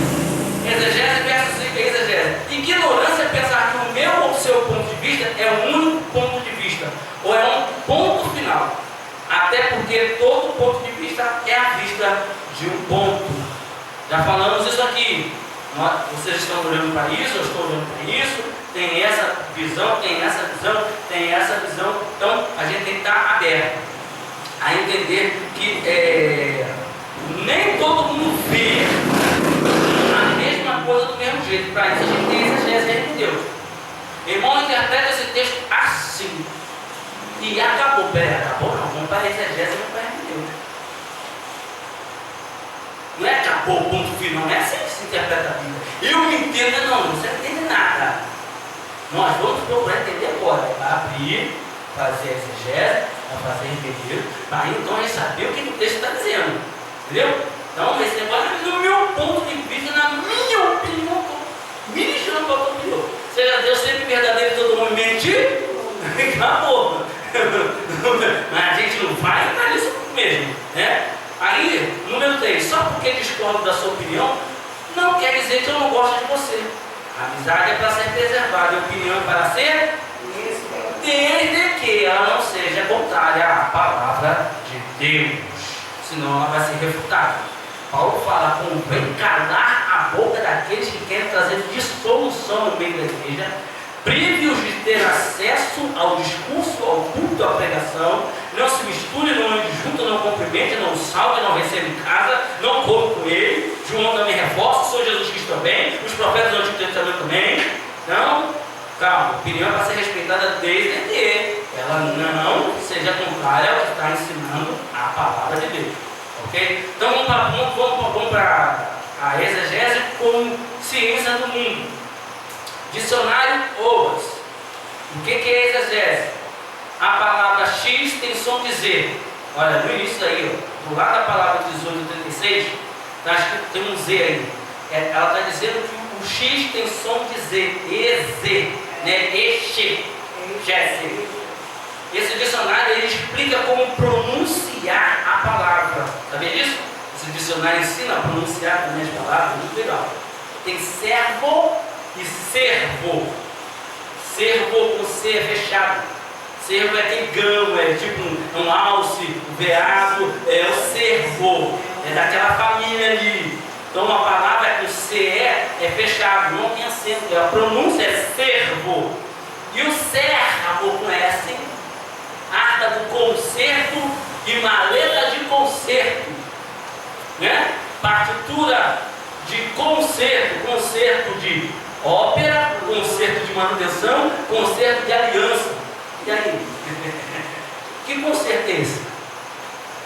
exegese versus exegese. Ignorância é pensar que o meu ou o seu ponto de vista é o único ponto de vista, ou é um ponto final. Até porque todo ponto de vista é a vista de um ponto. Já falamos isso aqui. Vocês estão olhando para isso, eu estou olhando para isso. Tem essa visão, tem essa visão, tem essa visão. Então a gente tem que estar aberto a entender que nem todo mundo vê a mesma coisa do mesmo jeito. Para isso a gente tem exegese de Deus. Irmão, interpreta esse texto assim. E acabou. Acabou não. Vamos para a exegese e vamos para a Deus. Não é acabou, ponto final. Não é assim que se interpreta a Bíblia. Eu me entendo, não. Você não entende nada. Nós vamos procurar entender agora. Abrir, fazer a exegese, fazer repetir, para então a gente saber o que o texto está dizendo. Entendeu? Então, esse negócio é no meu ponto de vista, na minha opinião, me deixando para a opinião. Seja Deus sempre verdadeiro e todo mundo mentir, acabou. Mas a gente não vai entrar nisso mesmo, né? Aí, número 3, só porque discordo da sua opinião, não quer dizer que eu não gosto de você. A amizade é para ser preservada, a opinião é para ser desde que ela não seja contrária. contrária à palavra de Deus, senão ela vai ser refutada. Paulo fala: convém calar a boca daqueles que querem trazer dissolução no meio da igreja, prive-os de ter acesso ao discurso, ao culto, à pregação, não se misture, não ande junto, não cumprimente, não salve, não receba em casa, não come com ele. João também reforça, sou Jesus Cristo também, os profetas do Antigo Testamento também. Não, calma, a opinião vai ser respeitada desde que ela não seja contrária ao que está ensinando a palavra de Deus. Ok? Então vamos para a exegese como ciência do mundo. Dicionário OAS. O que é exegese? A palavra X tem som de Z. Olha, no início aí, ó, do lado da palavra 1836, está escrito, tem um Z aí. Ela está dizendo que o X tem som de Z. EZ, né? EX. Esse dicionário ele explica como pronunciar a palavra. Sabia disso? Esse dicionário ensina a pronunciar também as palavras, muito legal. Tem servo e servo. Servo com C fechado. Servo é aquele gamo, é tipo um alce, um veado, é o servo, é daquela família ali. Então a palavra com CE é fechado, não tem acento, a pronúncia é servo. E o servo com S, ata do concerto e maleta de concerto, né? Partitura de concerto, concerto de ópera, concerto de manutenção, concerto de aliança. E aí? Que concerto é esse?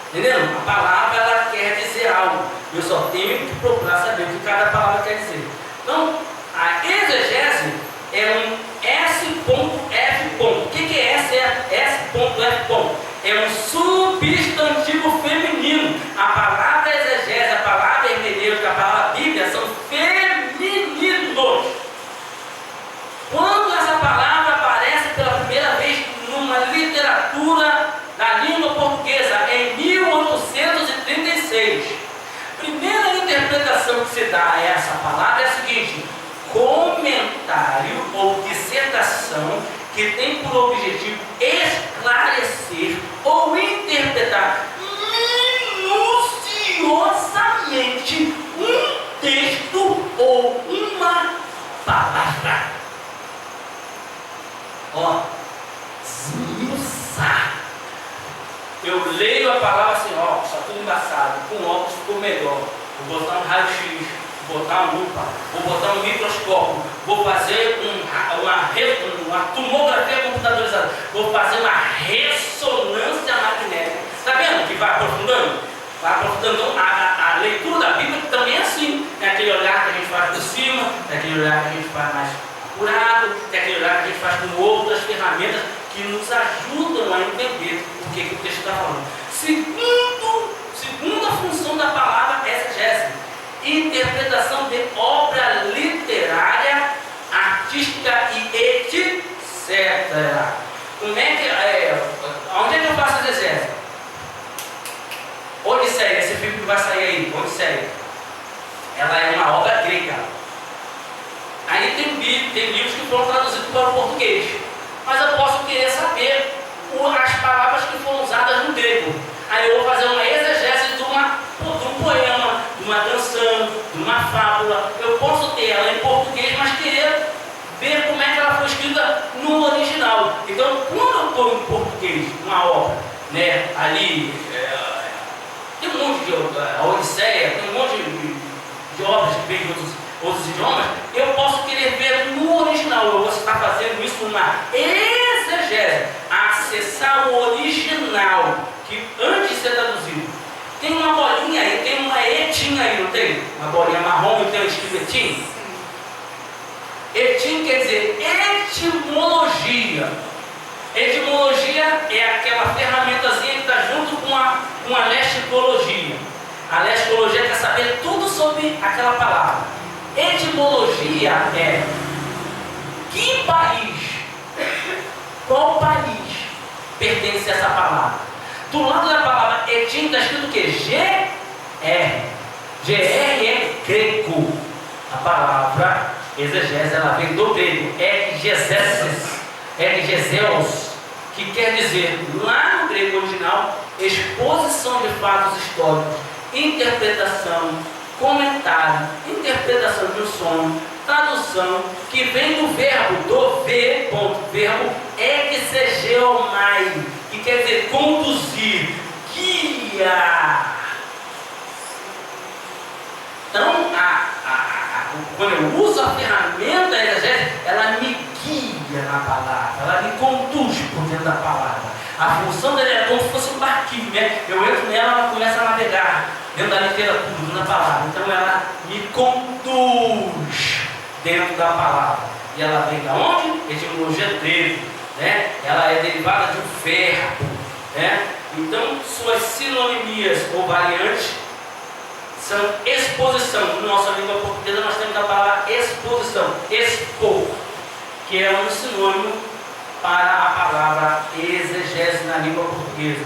Entendeu? A palavra ela quer dizer algo. Eu só tenho que procurar saber o que cada palavra quer dizer. Então, a exegese é um S.F. O que é S.F.? É um substantivo feminino. A palavra exegese, a palavra hermenêutica, a palavra Bíblia são femininos. Quando essa palavra aparece pela primeira vez numa literatura da língua portuguesa, em 1836, primeira interpretação que se dá a essa palavra é a seguinte: comentário ou dissertação que tem por objetivo esclarecer ou interpretar minuciosamente um texto ou uma palavra. Ó, esmiuçar. Eu leio a palavra assim, ó, está tudo embaçado, com óculos ficou melhor. Vou botar um raio-x, vou botar uma lupa, vou botar um microscópio, vou fazer uma tomografia computadorizada, vou fazer uma ressonância magnética. Está vendo que vai aprofundando? Vai aprofundando. Então, a leitura da Bíblia também é assim. É aquele olhar que a gente faz por cima, é aquele olhar que a gente faz mais apurado, é aquele olhar que a gente faz com outras ferramentas que nos ajudam a entender o que o texto está falando. Segunda função da palavra exegese: interpretação de obra literária, artística e etc. Como é que onde é que eu faço exegese? Odisseia, esse filme que vai sair aí, Odisseia, ela é uma obra grega. Aí tem livros que foram traduzidos para o português, mas eu posso querer saber as palavras que foram usadas no grego. Aí eu vou fazer uma exegese de um poema, de uma canção, de uma fábula. Eu posso ter ela em português, mas querer ver como é que ela foi escrita no original. Então, quando eu estou em português, uma obra, né, ali, tem um monte de a Odisseia, tem um monte de obras que vêm de outros idiomas, eu posso querer ver no original. Eu vou estar fazendo isso numa exegese, acessar o original, que antes de ser traduzido. Tem uma bolinha aí, tem uma etim aí, não tem? Uma bolinha marrom e tem um escrito etim? Etim quer dizer etimologia. Etimologia é aquela ferramentazinha que está junto com a lexicologia. A lexicologia quer saber tudo sobre aquela palavra. Etimologia é que país, qual país pertence a essa palavra. Do lado da palavra etim está escrito o que? G-R. G-R é grego. A palavra exegese ela vem do grego, exegeses, que quer dizer, lá no grego original, exposição de fatos históricos, interpretação, comentário, interpretação de um sonho, tradução, que vem do verbo verbo exegeomai, que quer dizer conduzir, guiar. Então, quando eu uso a ferramenta exegese, ela me guia na palavra, ela me conduz por dentro da palavra. A função dela é como se fosse um barquinho, né? Eu entro nela, ela começa a navegar dentro da literatura, dentro da palavra. Então ela me conduz dentro da palavra. E ela vem da onde? Etimologia grega, né? Ela é derivada de um verbo, né? Então suas sinonimias ou variantes são exposição. Na nossa língua portuguesa nós temos a palavra exposição, expor, que é um sinônimo para a palavra exegese na língua portuguesa.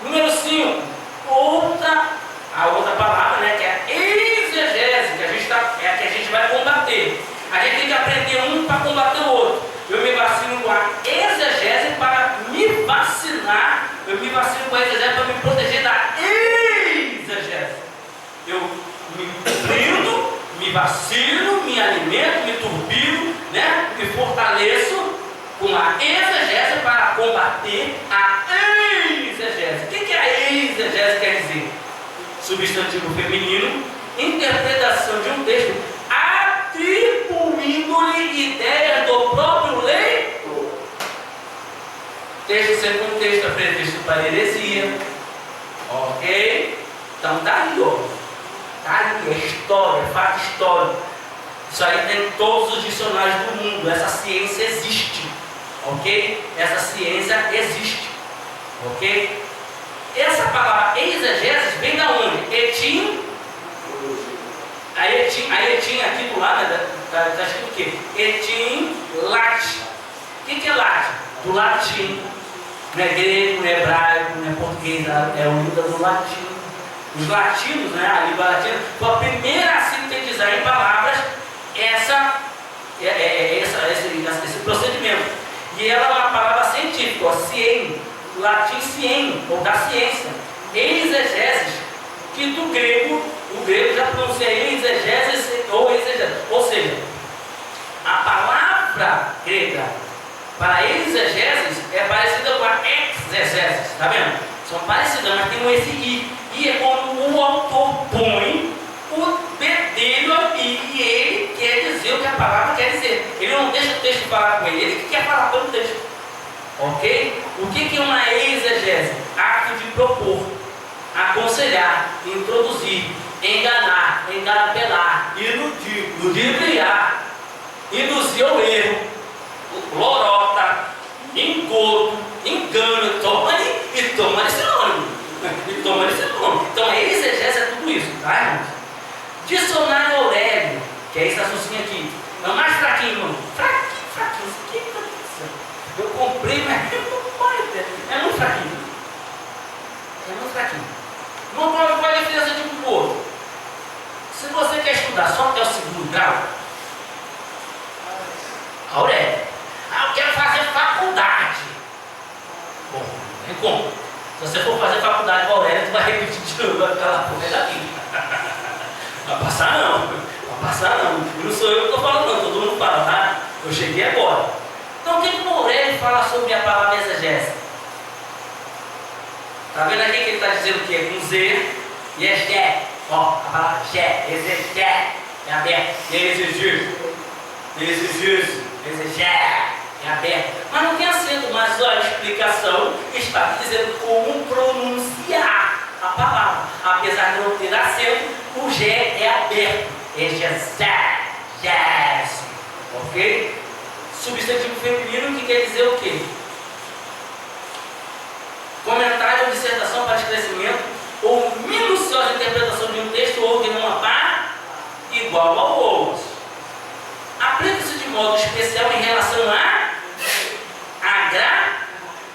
Número 5, a outra palavra, né, que é a exegese, que é a que a gente vai combater. A gente tem que aprender um para combater o outro. Eu me vacino com a exegese para me vacinar. Eu me vacino com a exegese para me proteger da exegese. Eu me brindo, me vacino, me alimento, me turbino, né? Me fortaleço com a exegese para combater a exegese. O que a exegese quer dizer? Substantivo feminino, interpretação de um texto, atribuindo-lhe ideias do próprio leitor. Texto sem contexto é pretexto para heresia. Ok? Então tá aí, ó. Tá aí, é história, é fato histórico. Isso aí tem em todos os dicionários do mundo. Essa ciência existe. Ok? Essa ciência existe. Ok? Essa palavra exegese vem da onde? Etim. A etim aqui do lado está escrito o quê? Etim late. O que é late? Do latim. Não é grego, não é hebraico, não é português, é unida do latim. Os latinos, né, a língua latina, foi a primeira a sintetizar em palavras esse procedimento. E ela é uma palavra científica, ó, cien, latim cien, ou da ciência. Exegeses, que do grego, o grego já pronuncia exegeses ou exegeses. Ou seja, a palavra grega para exegeses é parecida com a exegeses, está vendo? São parecidas, mas tem esse i. E é quando o autor põe o bedelho ali e ele quer dizer o que a palavra quer dizer. Ele não deixa o texto falar com ele, ele que quer falar pelo texto. Ok? O que é uma exegese? Ato de propor, aconselhar, introduzir, enganar, engarapelar, iludir, ludibriar, induzir ao erro, lorota, engodo, engano, toma sinônimo. Então a exegese é tudo isso, tá, irmãos? Dicionário Aurélio, que é esse assuntinho aqui, é o mais fraquinho, irmão. Fraquinho. O que está acontecendo? Eu comprei, mas é muito fraquinho. Não qual é a diferença de um pro outro? Se você quer estudar só até o 2º grau, Aurélio, eu quero fazer faculdade. Bom, tem como. Se você for fazer faculdade com Aurélio, tu vai repetir de novo aquela porra da vida. Vai passar não. E não sou eu que estou falando não, todo mundo fala, tá? Eu cheguei agora. Então o que o Aurélio fala sobre a palavra exegese? Está vendo aqui que ele está dizendo que é com Z e é Gé. Ó, a palavra Gé, exegé, é aberto. Exegese, é aberto. Mas não tem acento, mas a explicação está dizendo como pronunciar a palavra. Apesar de não ter acento, o G é aberto. Exegese. Ok? Substantivo feminino que quer dizer o quê? Comentário ou dissertação para esclarecimento ou minuciosa interpretação de um texto ou de uma parte igual ao outro. Aplica-se de modo especial em relação a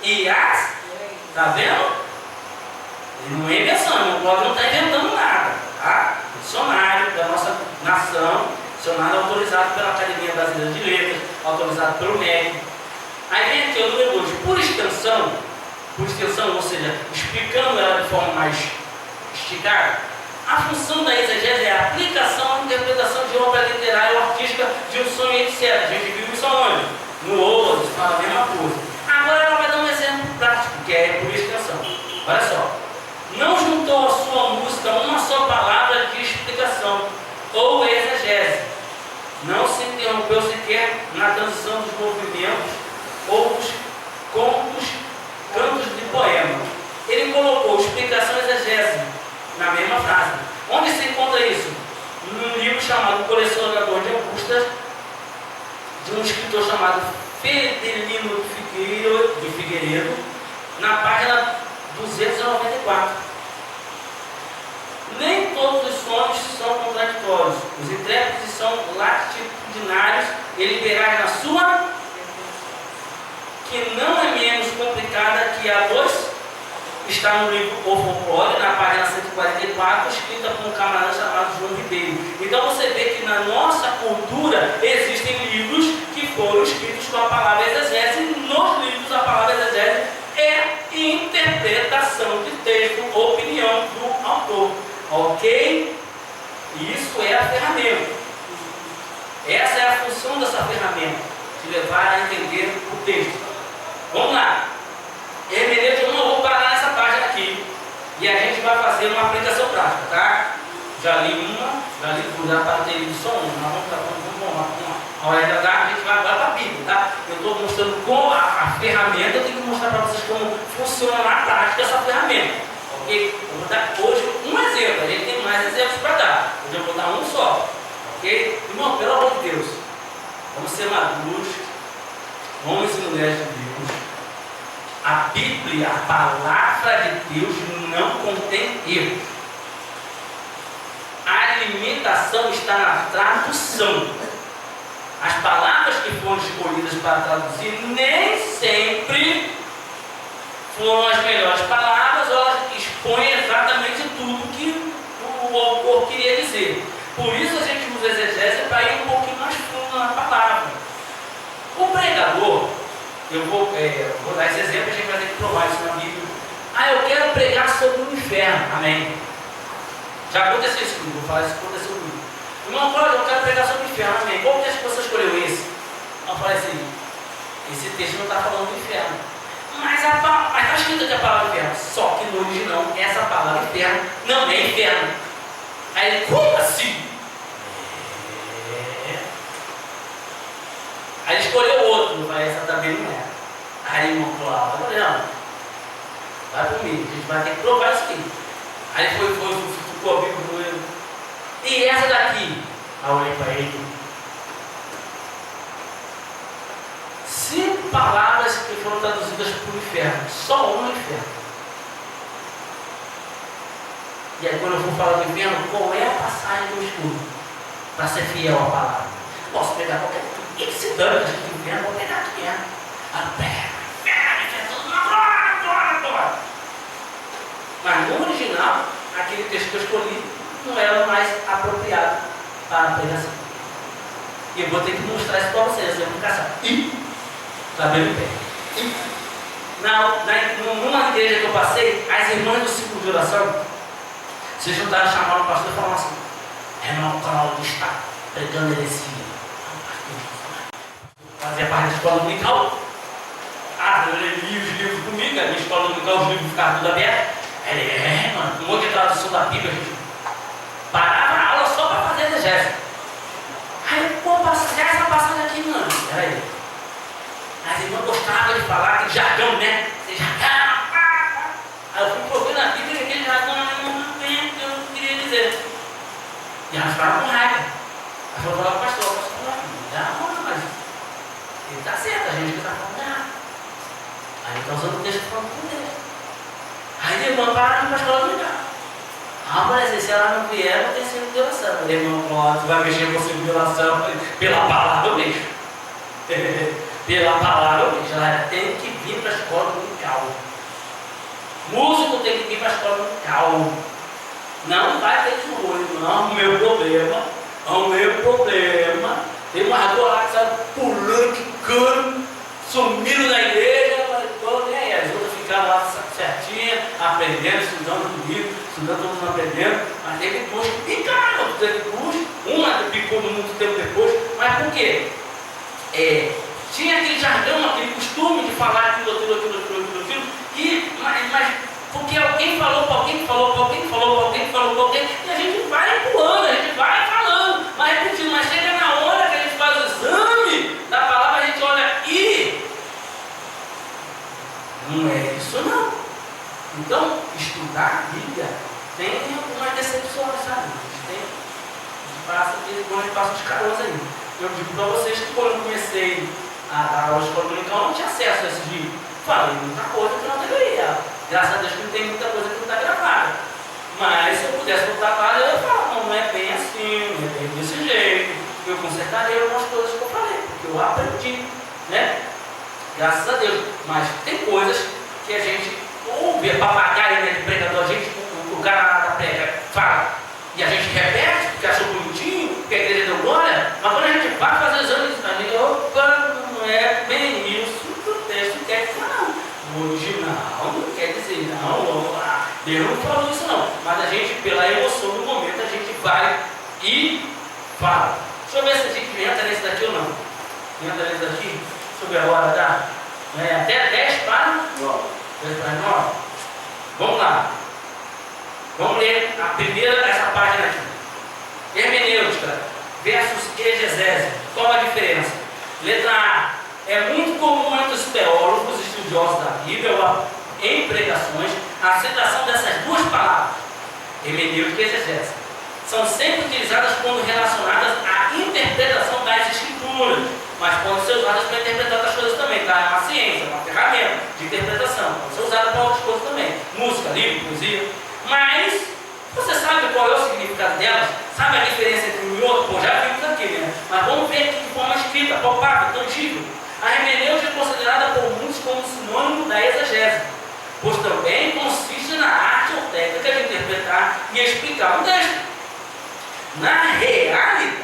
e as. Está vendo? Ele não é invenção, o Cláudio não está inventando nada. Tá? Dicionário da nossa nação, dicionário autorizado pela Academia Brasileira de Letras, autorizado pelo MEC. Aí vem aqui o número 2, por extensão, ou seja, explicando ela de forma mais esticada, a função da exegese é a aplicação e interpretação de obra literária ou artística de um sonho, etc. A gente viu isso aonde? No Odes, fala a mesma coisa. Agora ela vai dar um exemplo prático, que é por extensão. Olha só. Não juntou a sua música uma só palavra de explicação ou exegese. Não se interrompeu sequer na transição dos movimentos ou dos cantos de poema. Ele colocou explicação e exegese na mesma frase. Onde se encontra isso? Num livro chamado Colecionador de Angústias, de um escritor chamado Fidelino de Figueiredo, na página 294. Nem todos os sonhos são contraditórios. Os intérpretes são latitudinários e liberais na sua, que não é menos complicada que a 2, está no livro O Folclore, na página 144, escrita por um camarada chamado João Ribeiro. Então você vê que na nossa cultura existem livros que foram escritos com a palavra exegese, e nos livros a palavra exegese é interpretação de texto, opinião do autor. Ok? Isso é a ferramenta. Essa é a função dessa ferramenta, de levar a entender o texto. Vamos lá. Hermenêutica, eu não vou parar nessa página aqui. E a gente vai fazer uma aplicação prática, tá? Já li duas, já parei de só uma. Vamos. A hora da tarde a gente vai agora para a Bíblia, tá? Eu estou mostrando como a ferramenta, eu tenho que mostrar para vocês como funciona na prática essa ferramenta. Ok? Eu vou dar hoje um exemplo, a gente tem mais exemplos para dar. Hoje eu vou dar um só. Ok? Irmão, pelo amor de Deus, vamos ser maduros, homens e mulheres de Deus. A Bíblia, a palavra de Deus, não contém erros. A limitação está na tradução. As palavras que foram escolhidas para traduzir nem sempre foram as melhores palavras, ou elas expõem exatamente tudo que o autor queria dizer. Por isso a gente usa exegese para ir um pouquinho mais fundo na palavra. O pregador, eu vou dar esse exemplo, a gente vai ter que provar isso na Bíblia. Eu quero pregar sobre o inferno. Amém. Já aconteceu isso comigo, vou falar isso que aconteceu comigo. Irmão, eu quero pregar sobre o inferno. Amém. Qual texto que você escolheu esse? Eu falei assim, esse texto não está falando do inferno. Mas está escrito aqui a palavra inferno. Só que no original, essa palavra inferno não é inferno. Aí ele, como assim? Aí ele escolheu outro, mas essa também não é. Aí irmão falou, eu falei, não, vai comigo, a gente vai ter que provar isso aqui. Aí ficou a Bíblia com ele. E essa daqui? Aí eu olhei para ele. 5 palavras que foram traduzidas para o inferno, só uma inferno. E aí quando eu for falar do inferno, qual é a passagem que eu estudo? Para ser fiel à palavra. Posso pegar qualquer coisa. E se dane a gente inferno, vou pegar aqui, né? Inferno, tudo agora. Mas no original, aquele texto que eu escolhi não era o mais apropriado para a pregação. E eu vou ter que mostrar isso para vocês, essa aplicação. Sabendo bem. Numa igreja que eu passei, as irmãs do ciclo de oração se juntaram, chamaram o pastor e falaram assim: irmão Cláudio está pregando heresia. Fazia parte da escola dominical. Eu li os livros comigo, a minha escola dominical, os livros ficavam tudo abertos. Ele, mano, um monte de tradução da Bíblia, a gente parava a aula só para fazer exegese. Aí, essa passagem aqui, mano, peraí. As irmãs gostavam de falar aquele jargão, né? Esse jargão. Aí eu fui procurando na Bíblia e aquele jargão não tem o que eu queria dizer. E elas ficaram com raiva. Aí eu falava, pastor, mas ele está certo, a gente está falando errado. Aí ele está usando o texto falando com Deus. Aí a irmã para para a escola dominical. Mas se ela não vier, não tem sido de oração. O irmão, tu vai mexer com o signo de oração pela palavra mesmo. Pela palavra mesmo. Ela tem que vir para a escola dominical. Músico tem que vir para a escola dominical. Não vai ter de olho, não. O meu problema. Tem uma rua lá que sai pulando, quicando. sumiram da igreja, e as outras ficaram lá certinhas, aprendendo, estudando comigo, estudando, todo mundo aprendendo, mas teve duas que picaram, teve duas, uma picou muito tempo depois, mas por quê? Tinha aquele jargão, aquele costume de falar aquilo, mas porque alguém falou para alguém, e a gente vai pulando, a gente vai falando, vai repetindo, mas chega na hora que a gente faz o exame da palavra, a gente olha e não é isso não. Então, estudar a Bíblia tem algumas decepções, sabe? A gente passa os carões aí. Eu digo para vocês que quando eu comecei a dar aula de escola dominical, não tinha acesso a esse dia. Falei muita coisa que não deveria. Graças a Deus que não tem muita coisa que não está gravada. Mas se eu pudesse voltar para eu ia falar, não é bem assim, não é bem desse jeito. Eu consertaria algumas coisas que eu falei, porque eu aprendi, né? Graças a Deus. Mas tem coisas que a gente ouve, papagaio, né, de pregador, a gente, o cara da prega fala, e a gente repete, porque achou bonitinho, porque a igreja deu glória, mas quando a gente vai fazer exame, a gente, opa, não é bem isso que o texto quer dizer, não. Original não quer dizer, não, Deus não falou isso não, mas a gente, pela emoção do momento, a gente vai e fala. Deixa eu ver se a gente entra nesse daqui ou não. Entra nesse daqui, deixa eu ver a hora, tá? Até 10 para 9. 10 para 9. Vamos lá. Vamos ler essa página aqui. Hermenêutica versus exegese. Qual a diferença? Letra A. É muito comum entre os teólogos estudiosos da Bíblia, em pregações, a citação dessas duas palavras, hermenêutica e exegese. São sempre utilizadas quando relacionadas à interpretação das Escrituras, mas podem ser usadas para interpretar outras coisas também, tá? É uma ciência, uma ferramenta de interpretação, pode ser usada para outras coisas também, música, livro, poesia. Mas, você sabe qual é o significado delas? Sabe a diferença entre um e outro? Pô, já vimos aqui, né? Mas vamos ver aqui de forma escrita, palpável, tangível. A hermenêutica é considerada por muitos como sinônimo da exegese, pois também consiste na arte ou técnica de interpretar e explicar um texto. Na realidade,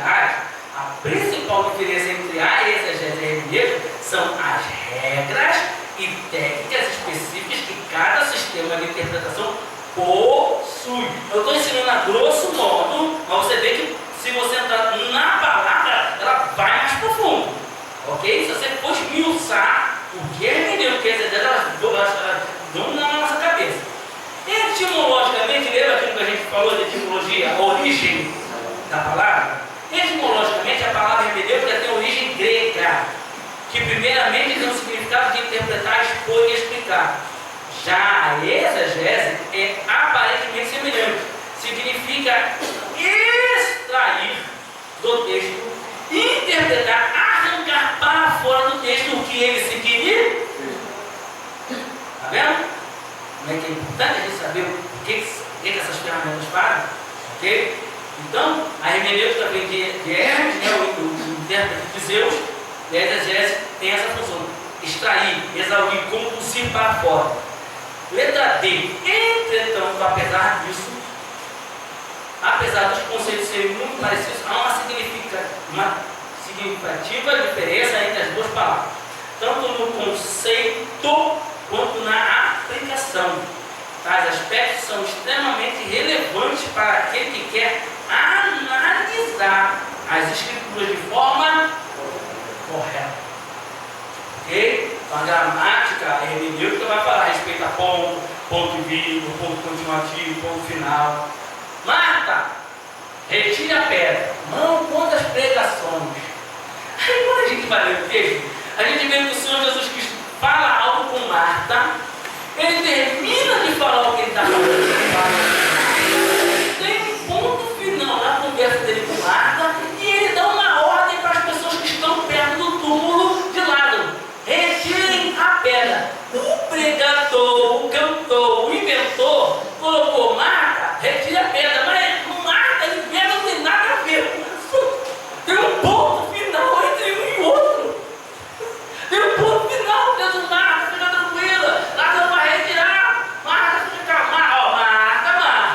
a principal diferença entre a exegese e a hermenêutica são as regras e técnicas específicas que cada sistema de interpretação possui. Eu estou ensinando a grosso modo, mas você vê que se você entrar na palavra, ela vai mais profundo. Ok? Se você for esmiuçar o que é hermenêutica, elas dão na nossa cabeça. Etimologicamente, lembra aquilo que a gente falou de etimologia, a origem da palavra? Etimologicamente, a palavra hermenêutica tem origem grega, que primeiramente tem o significado de interpretar, expor e explicar. Já a exegese é aparentemente semelhante, significa extrair do texto, interpretar, arrancar para fora do texto o que ele se queria. Está vendo? Como é que é importante a gente saber o que essas ferramentas fazem? Ok? Então, a hermenêutica vem de Hermes, né, o intérprete de Zeus, e a exegese tem essa função: extrair, exaurir, conduzir para fora. Letra D. Entretanto, apesar disso, apesar dos conceitos serem muito parecidos, há uma significativa diferença entre as duas palavras, tanto no conceito quanto na aplicação. Tais aspectos são extremamente relevantes para aquele que quer analisar as Escrituras de forma correta. Ok? Então, a gramática, a hermenêutica vai falar a respeito a ponto, ponto e vírgula, ponto continuativo, ponto final. Marta, retire a pedra. Não, quantas pregações. Aí quando a gente vai ler o texto, a gente vê que o Senhor Jesus Cristo fala algo com Marta, ele termina de falar o que ele está falando. Tem um ponto final na conversa dele com Marta, e ele dá uma ordem para as pessoas que estão perto do túmulo de Lázaro: retirem a pedra. O pregador, o cantor, o inventor colocou: Marta, retire a pedra. Mas Marta e pedra não tem nada a ver com isso. Tem um ponto final entre um e outro. Tem um ponto final. Deus, Marta, fica tranquila. Lázaro vai retirar. Marta, fica calma. Ó, Marta.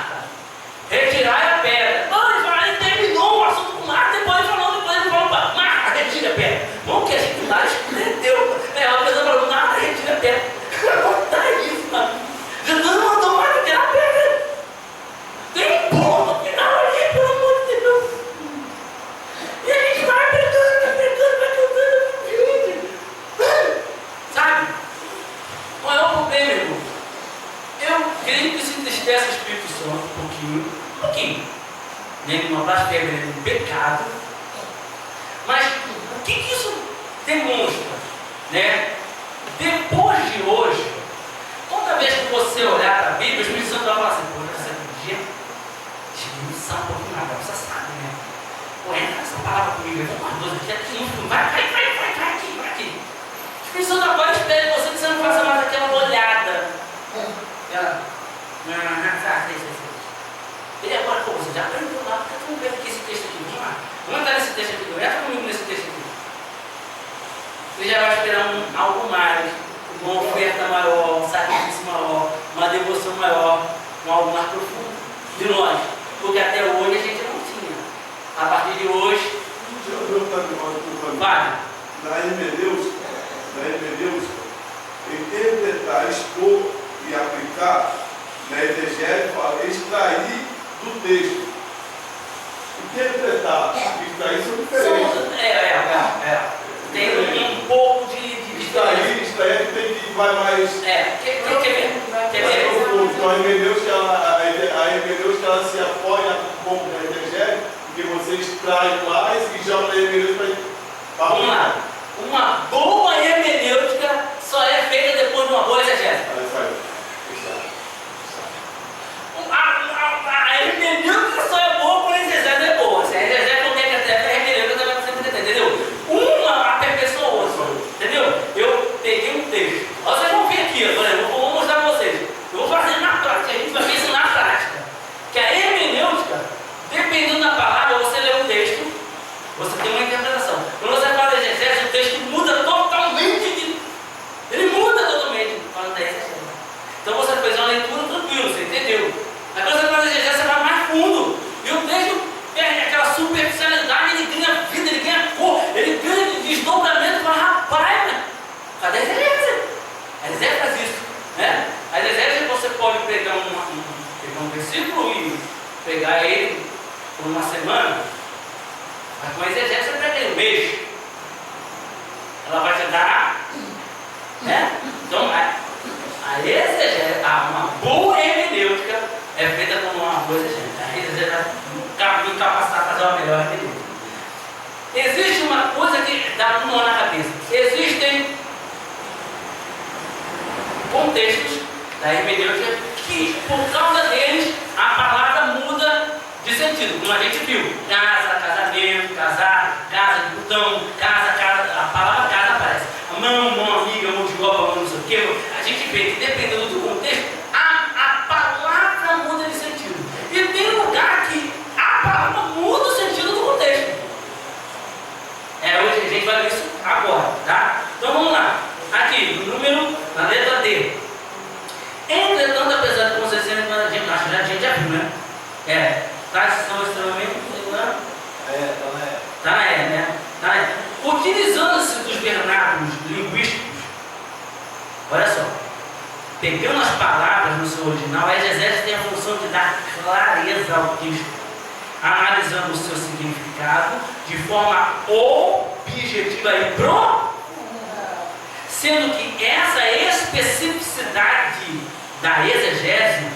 entristece o Espírito Santo um pouquinho. Nem numa blasfêmia, nem num pecado. Mas o que isso demonstra? Né? Depois de hoje, toda vez que você olhar para a Bíblia, o Espírito Santo vai falar assim: pô, você podia desmiuçar um pouquinho mais, você sabe, né? Pô, entra essa palavra comigo, vamos mais dois aqui, vai aqui. O Espírito Santo agora espera você que você não faça mais aquela olhada. Ele agora, pô, você já aprendeu lá, por que tu não vê aqui esse texto aqui? Vamos lá, vamos entrar nesse texto aqui, entra comigo nesse texto aqui. Ele já vai esperar algo mais, uma oferta maior, um sacrifício maior, uma devoção maior, algo mais profundo de nós, porque até hoje a gente não tinha. A partir de hoje, vai. Na hermenêutica, interpretar, expor e aplicar, na exegese fala extrair do texto. Interpretar e extrair são diferentes. Tem um pouco de extrair tem que vai mais. Quer ver? Então a hermenêutica ela se apoia um pouco na exegese, porque você extrai mais e joga na hermenêutica para. Vamos lá. Uma boa hermenêutica só é feita depois de uma boa exegese. A hermenêutica só é boa quando a exegese é boa. Se a exegese não tem que ter, a hermenêutica também você precisa ter, entendeu? Uma aperfeiçoa a outra, entendeu? Eu peguei um texto. Vocês vão ver aqui, agora eu vou mostrar para vocês. Eu vou fazer na prática, a gente vai ver isso na prática. Que a hermenêutica, dependendo da palavra, você lê um texto, você tem uma interpretação. Quando você fala de exegese, o texto muda totalmente. Ele muda totalmente quando tem exegese. Então você fez uma leitura tranquila, você entendeu? Mas quando você faz exegese, você vai mais fundo. E o texto perde aquela superficialidade, ele ganha vida, ele ganha cor, ele ganha desdobramento. Fala, rapaz, cadê a exegese? A exegese faz isso, né? A exegese você pode pegar um versículo e pegar ele por uma semana, mas com a exegese você pega ele um mês. Ela vai te dar, né? Então, a exegese, uma boa hermenêutica é feita como uma boa exegese. A exegese vai me capacitar a fazer uma melhor hermenêutica. Existe uma coisa que dá um nó na cabeça. Existem contextos da hermenêutica que, por causa deles, a palavra muda de sentido, como a gente viu. Casa, casamento, casar, casa de botão, casa, a palavra casa aparece. Mão amiga, mão de obra, mão não sei o quê. A gente vê que, dependendo do contexto, a palavra muda de sentido. E tem lugar que a palavra muda o sentido do contexto. Hoje a gente vai ver isso agora, tá? Então vamos lá. Aqui, no número, na letra D. Entretanto, apesar de vocês serem, a gente já viu, né? São extremamente, né? Tá na E, né? Tá na E. Utilizando-se dos vernáculos linguísticos, olha só, pegando as palavras no seu original, a exegese tem a função de dar clareza ao texto, analisando o seu significado de forma objetiva e profunda, sendo que essa especificidade da exegese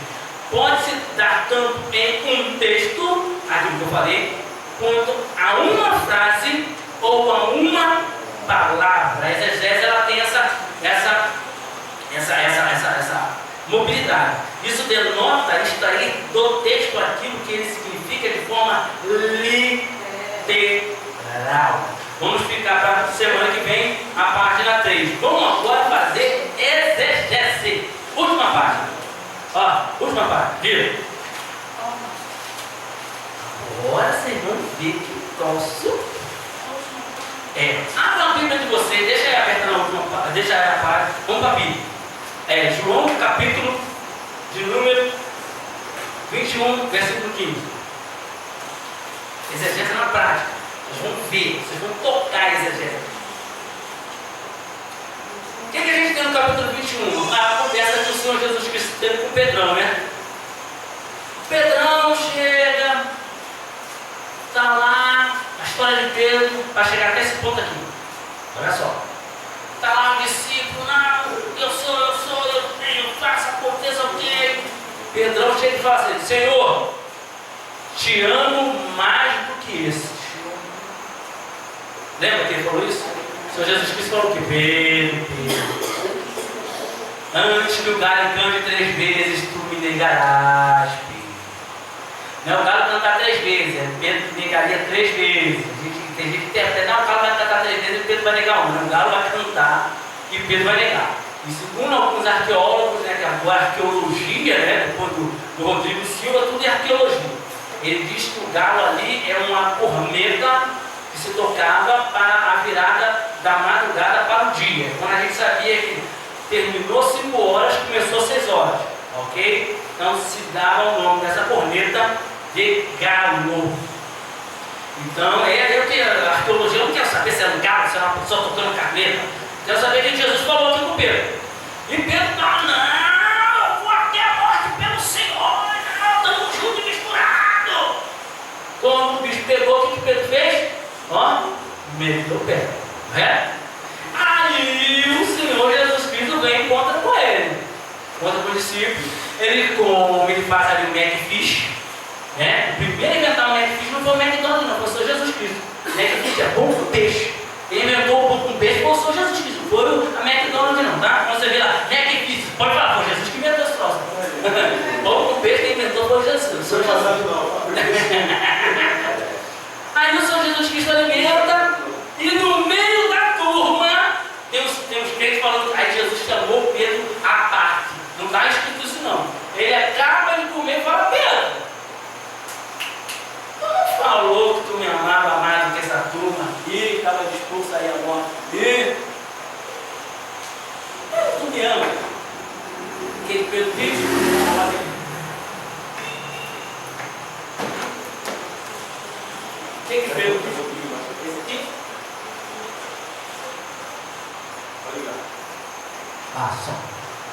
pode se dar tanto em um texto, aquilo que eu falei, quanto a uma frase ou a uma palavra. A exegese ela tem essa mobilidade. Isso denota extrair do texto aquilo que ele significa de forma literal. Vamos ficar para a semana que vem, a página 3. Vamos agora fazer exegese. Última página. Última página. Vira. Agora vocês vão ver que troço. Abra a Bíblia de vocês, deixa aí aberta na última página. Deixa aí a página. Vamos para a Bíblia. João, capítulo de número 21, versículo 15. Exegese na prática. Vocês vão ver, vocês vão tocar a exegese. O que a gente tem no capítulo 21? A conversa que o Senhor Jesus Cristo teve com Pedrão, né? Pedrão chega, está lá, a história de Pedro, para chegar até esse ponto aqui. Olha só. Está lá um discípulo, não, eu faço, aconteça o quê? Pedrão chega e fala assim: Senhor, te amo mais do que esses. Lembra que ele falou isso? O Senhor Jesus Cristo falou que Pedro, antes que o galo cante 3 vezes, tu me negarás, Pedro. Não é o galo cantar 3 vezes, é Pedro negaria 3 vezes. Tem gente que interpreta: não, o galo vai cantar 3 vezes e Pedro vai negar uma. Não, o galo vai cantar e Pedro vai negar. E segundo alguns arqueólogos, né, que a arqueologia, né, depois do Rodrigo Silva, tudo é arqueologia. Ele diz que o galo ali é uma corneta que se tocava para a virada da madrugada para o dia. Quando a gente sabia que terminou 5 horas, começou 6 horas, ok? Então se dava o nome dessa corneta de galo. Então, a arqueologia não quer saber se era um galo, se era uma pessoa tocando corneta. Quero saber que Jesus falou aqui com Pedro. E Pedro: não, eu vou até a morte pelo Senhor, não, estamos juntos e misturados. Quando o bicho pegou, o que Pedro fez? Ó, meteu o pé, correto? Aí o Senhor Jesus Cristo vem e encontra com ele, encontra com o discípulo. Ele come, ele faz ali o Macfish, né? O primeiro a inventar o Macfish não foi o McDonald's, não, foi o Senhor Jesus Cristo. Macfish é pão com peixe. Ele inventou o pão com peixe, foi o Senhor Jesus Cristo, foi a McDonald's não, tá? Quando você vê lá, Macfish, pode falar: foi Jesus que inventou esse troço. Pão com peixe quem inventou foi Jesus. O Senhor Jesus. Aí o Senhor Jesus Cristo alimenta, e no meio da turma tem os crentes falando: aí Jesus chamou Pedro à parte. Não está escrito isso não. Ele acaba de comer e fala: Pedro, tu não falou que tu me amava mais do que essa turma aqui, estava disposto a ir à morte aqui? Tu me ama. O que Pedro disse? O que Pedro disse? Esse aqui? Só.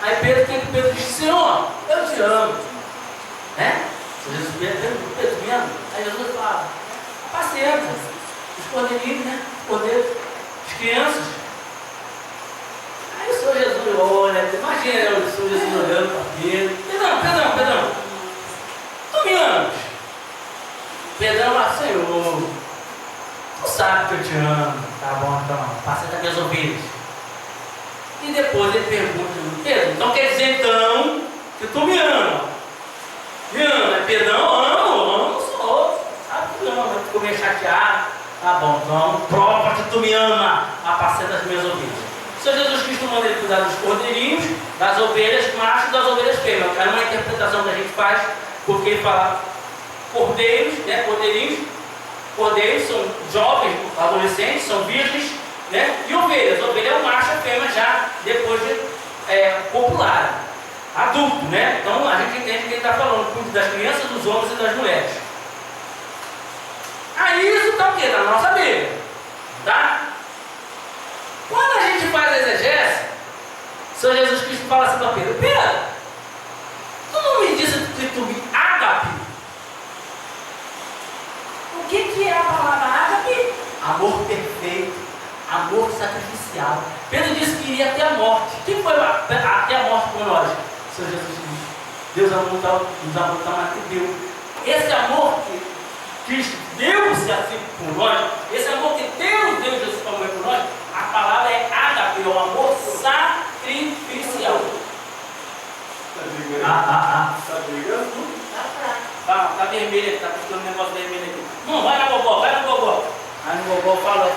Aí Pedro disse: Senhor, eu te amo. Né? Jesus Pedro me ama. Aí Jesus fala: apacenta os cordeirinhos, né? Os cordeiros, as crianças. Aí o Senhor Jesus olha, imagina o Senhor Jesus olhando para Pedro: Pedrão, tu me amas? Pedrão fala: Senhor, tu sabe que eu te amo. Tá bom, então, apacenta minhas ovelhas. E depois ele pergunta: Pedro, então quer dizer então que tu me ama? Me ama? É Pedrão? Amo, sou. Sabe que tu me ama, ficou meio chateado. Tá bom, então prova que tu me ama, apacenta as minhas ovelhas. O Senhor Jesus Cristo manda ele cuidar dos cordeirinhos, das ovelhas machos e das ovelhas fêmeas. É uma interpretação que a gente faz, porque ele fala cordeiros, né? Cordeiros são jovens, adolescentes, são virgens, né? E ovelhas. Ovelha é o macho, a fêmea já depois de popular, adulto, né? Então a gente entende que ele está falando: cuide das crianças, dos homens e das mulheres. Aí isso está o quê? Na nossa Bíblia, tá? Quando a gente faz a exegese, o Senhor Jesus Cristo fala assim para Pedro: Pedro, tu não me disse que tu me ágape? O que é a palavra ágape? Amor perfeito, amor sacrificial. Pedro disse que iria até a morte. Quem foi até a morte por nós? O Senhor Jesus Cristo. Deus amou mais que deu. Esse amor que Cristo deu-se assim por nós, esse amor que Deus deu Jesus por nós, a palavra é ágape, é o amor sacrificial. Está brigando? Tá vermelho aqui, tá ficando um negócio vermelho aqui. Não, vai na gogó. Aí no gogó fala: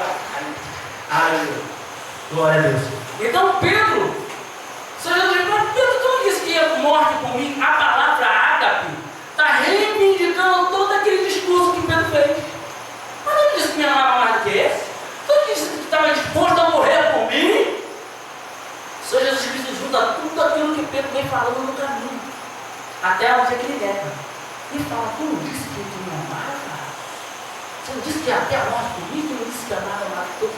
glória a Deus. Então Pedro, o Senhor Jesus disse: Pedro, tu não disse que ia morte por mim? A palavra ágape está reivindicando todo aquele discurso que Pedro fez. Mas não disse que me amava mais do que esse? Tu disse que estava disposto a morrer por mim? O Senhor Jesus Cristo junta tudo aquilo que Pedro vem falando no caminho, até onde é que ele nega. E fala: tu não disse que tu me amava? Você não disse que até a morte por mim? Tu não disse que amava mais do que tu?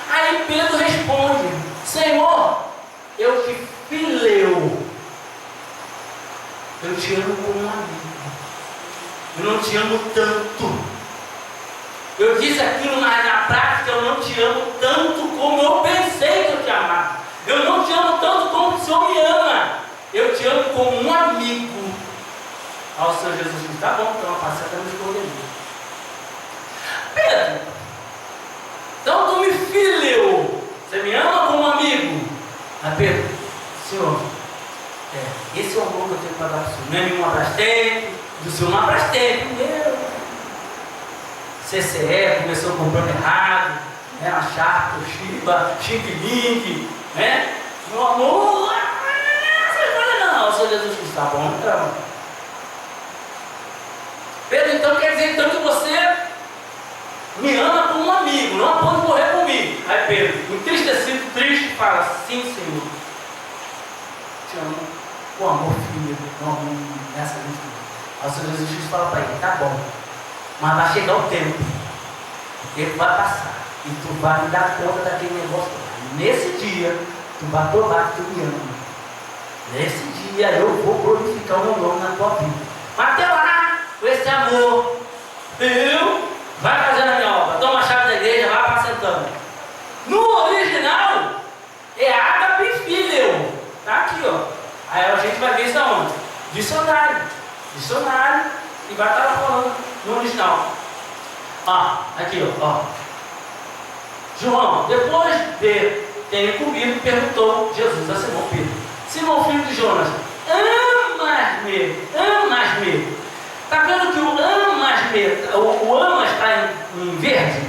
Aí Pedro responde: Senhor, eu te fileu. Eu te amo como um amigo. Eu não te amo tanto. Eu disse aquilo, mas na prática eu não te amo tanto como eu pensei que eu te amava. Eu não te amo tanto como o Senhor me ama. Eu te amo como um amigo. ao Senhor Jesus Cristo: tá bom, então a passada me escolheu. Pedro, então tu me filho, você me ama como amigo? Mas Pedro: Senhor, esse é o amor que eu tenho para dar para o Senhor. Não é nenhum Abrastemp, do Senhor um Abrastemp, meu. CCE começou comprando errado, né? A Sharp, Toshiba, Xing-Ling, né? Meu amor, essas coisas não. O Senhor Jesus Cristo: tá bom, então. Pedro, então quer dizer então que você me ama como um amigo, não pode morrer comigo. Aí Pedro, entristecido, triste, fala: sim, Senhor, te amo com amor filho, não nessa vida. Aí o Senhor Jesus Cristo fala para ele: tá bom, mas vai chegar o tempo, o tempo vai passar, e tu vai me dar conta daquele negócio. Nesse dia, tu vai provar que tu me ama. Nesse dia eu vou glorificar o meu nome na tua vida. Mas até lá, com esse amor, vai fazendo a minha obra, toma a chave da igreja, vai apacentando. No original, é ágape filho. Tá aqui, ó. Aí a gente vai ver isso aonde? Dicionário, e vai estar lá falando no original. Aqui, ó. João, depois de terem comido, perguntou Jesus a Simão Pedro: Simão, filho de Jonas, amas-me? Está vendo que o amas está em verde?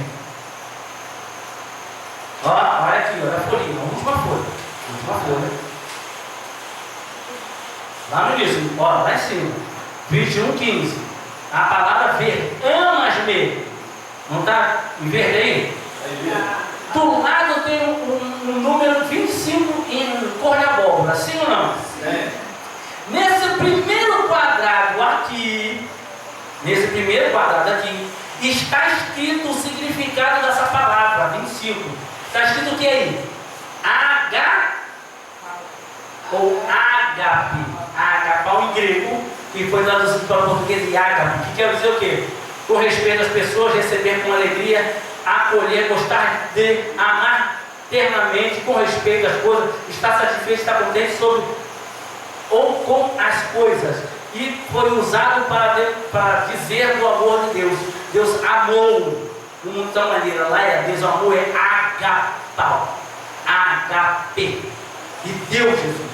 Olha aqui, olha a folhinha, a última folha. Lá no início, lá em cima, 21:15. A palavra verde, amas-me. Não está em verde aí? Do lado tem um número 25 em cor de abóbora, sim ou não? É. Nesse primeiro quadrado aqui, está escrito o significado dessa palavra, 25. Está escrito o que aí? Ou ágape. Ágape em grego, que foi traduzido para o português de ágape, que quer dizer o quê? Com respeito às pessoas, receber com alegria, acolher, gostar de, amar ternamente, com respeito às coisas, estar satisfeito, estar contente sobre ou com as coisas. E foi usado para dizer do amor de Deus. Deus amou de muita maneira. Lá Deus, o amor é agapau, agape, e Deus Jesus.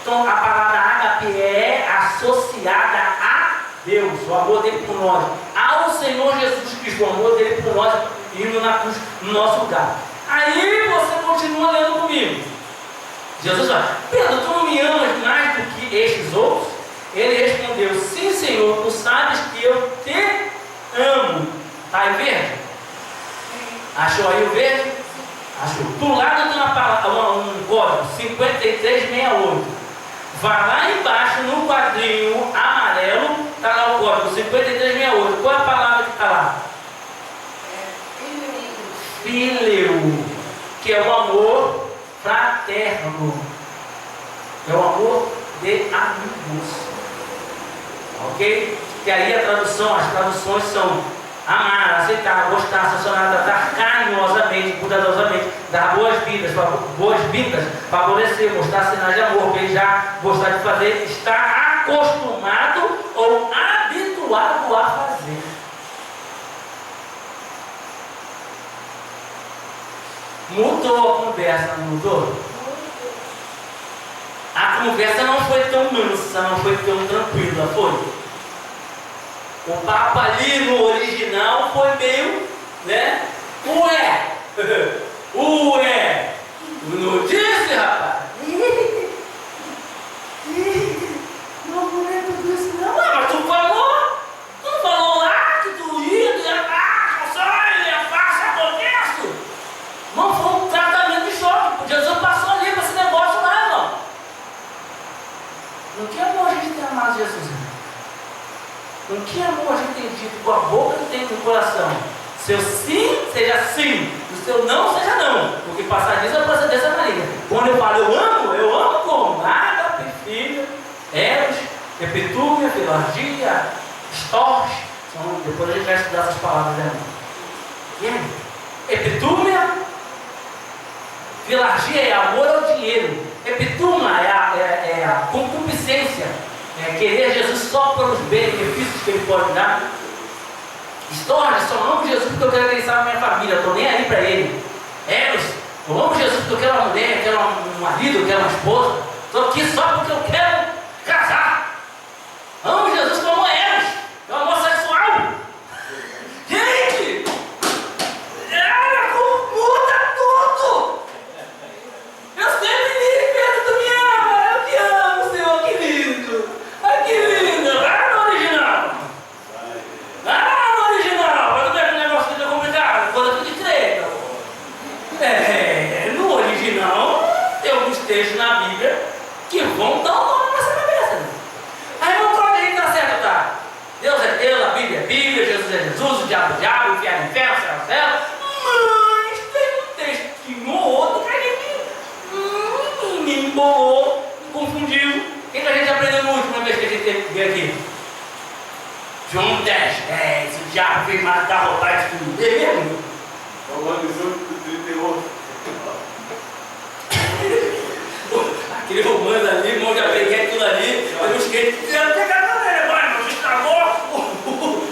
Então a palavra agape é associada a Deus, o amor dele por nós, ao Senhor Jesus Cristo, o amor dele por nós, indo na cruz, no nosso lugar. Aí você continua lendo comigo. Jesus fala: Pedro, tu não me amas mais do que estes outros? Ele respondeu: sim, Senhor, tu sabes que eu te amo. Está em verde? Achou aí o verde? Achou. Do lado tem um código 5368. Vai lá embaixo no quadrinho amarelo, está lá o código 5368. Qual é a palavra que está lá? Filho, que é o amor fraterno, é o amor de amigos, ok? Que aí as traduções são amar, aceitar, gostar, sancionar, tratar carinhosamente, cuidadosamente, dar boas-vindas, favorecer, mostrar sinais de amor, beijar, gostar de fazer, estar acostumado ou habituado a fazer. Mudou a conversa, não mudou? A conversa não foi tão mansa, não foi tão tranquila, foi? O papo ali no original foi meio, né? Ué! Não disse, rapaz? Não é tudo isso não. Mas tu falou? Tu não falou lá que tu ia fácil, acontece? Não foi um tratamento de choque. Jesus passou ali para esse negócio lá, irmão. Não que amor a gente tem amado Jesus, irmão? Com que amor a gente tem dito com a boca que tem no coração? Seu sim seja sim, o seu não seja não, porque passar disso é procedência maligna. Quando eu falo eu amo como? Ágape, filho, Eros, epitúmia, filargia, storge. Depois a gente vai estudar essas palavras, né? E aí? Epitúmia, filargia é amor ao dinheiro, epitúmia é a concupiscência. querer Jesus só pelos benefícios que Ele pode dar. História, só amo Jesus porque eu quero que Ele salve minha família, eu estou nem aí para Ele. Eu amo Jesus porque eu quero uma mulher, eu quero um marido, eu quero uma esposa. Estou aqui só porque eu quero casar. Amo Jesus como Eros, é um homossexual. Gente, muda tudo. Eu sempre disse, Pedro, tu me ama, eu te amo, Senhor, que lindo. Ai, que lindo, vai no original. Vai no original, mas não é um negócio que é complicado, coisa de direita. No original, tem alguns textos na Bíblia que vão dar um nome nessa cabeça. Aí não troca aí que tá certo, tá? Deus é Deus, a Bíblia é Bíblia, Jesus é Jesus, o diabo é o diabo, o inferno é inferno, o céu é o céu. Mas tem um textinho ou outro que a gente me embolou, me confundiu. O que a gente aprendeu na última vez que a gente veio aqui? João 10, o diabo veio matar, roubar e tudo. É mesmo? Romanos 8:38. Aquele romano ali, irmão, já peguei aquilo ali, eu busquei, não tem nada a ver, mas estragou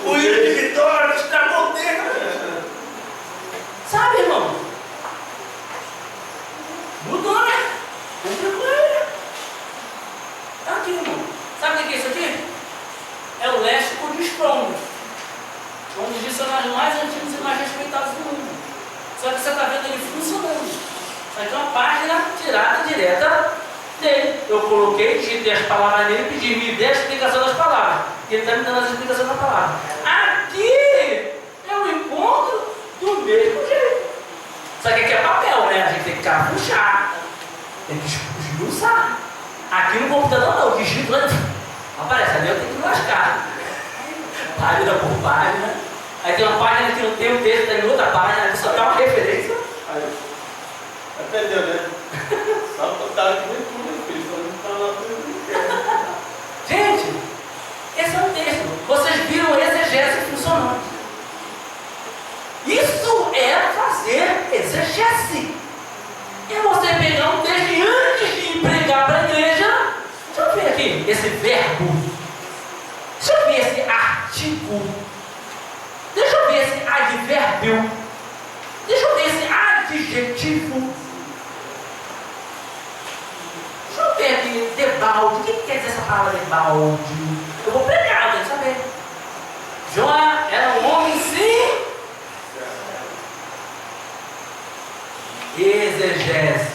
o hino de vitória, estragou o tempo. Sabe, irmão? Mudou, né? Complicou, né? Aqui, irmão. Sabe o que é isso aqui? É o léxico de Strong. Um dos dicionários mais antigos e mais respeitados do mundo. Só que você está vendo ele funcionando. Isso aqui é uma página tirada direta dele. Eu coloquei, digitei as palavras dele e pedi, me dê a explicação das palavras. Ele está me dando as explicações da palavra. Aqui é o encontro do mesmo jeito. Só que aqui é papel, né? A gente tem que cavuchar, tem que esmiuçar. Aqui no computador não, digito lá, aparece ali, eu tenho que lascar. Página por página. Aí tem uma página que não tem um texto, tem outra página, que só tem uma referência. Aí, aprendeu, né? Só botaram aqui dentro tudo, filho. Só não falar tudo que quer. Gente, esse é um texto. Vocês viram exegese funcionando. Isso é fazer exegese. É você pegar um texto e antes de pregar para a igreja, deixa eu ver aqui, esse verbo. Deixa eu ver esse artigo. Deixa eu ver esse advérbio. Deixa eu ver esse adjetivo. Deixa eu ver aqui, debalde. O que quer dizer essa palavra debalde? Eu vou pregar, eu quero saber. Jó era um homem sim. Exegese.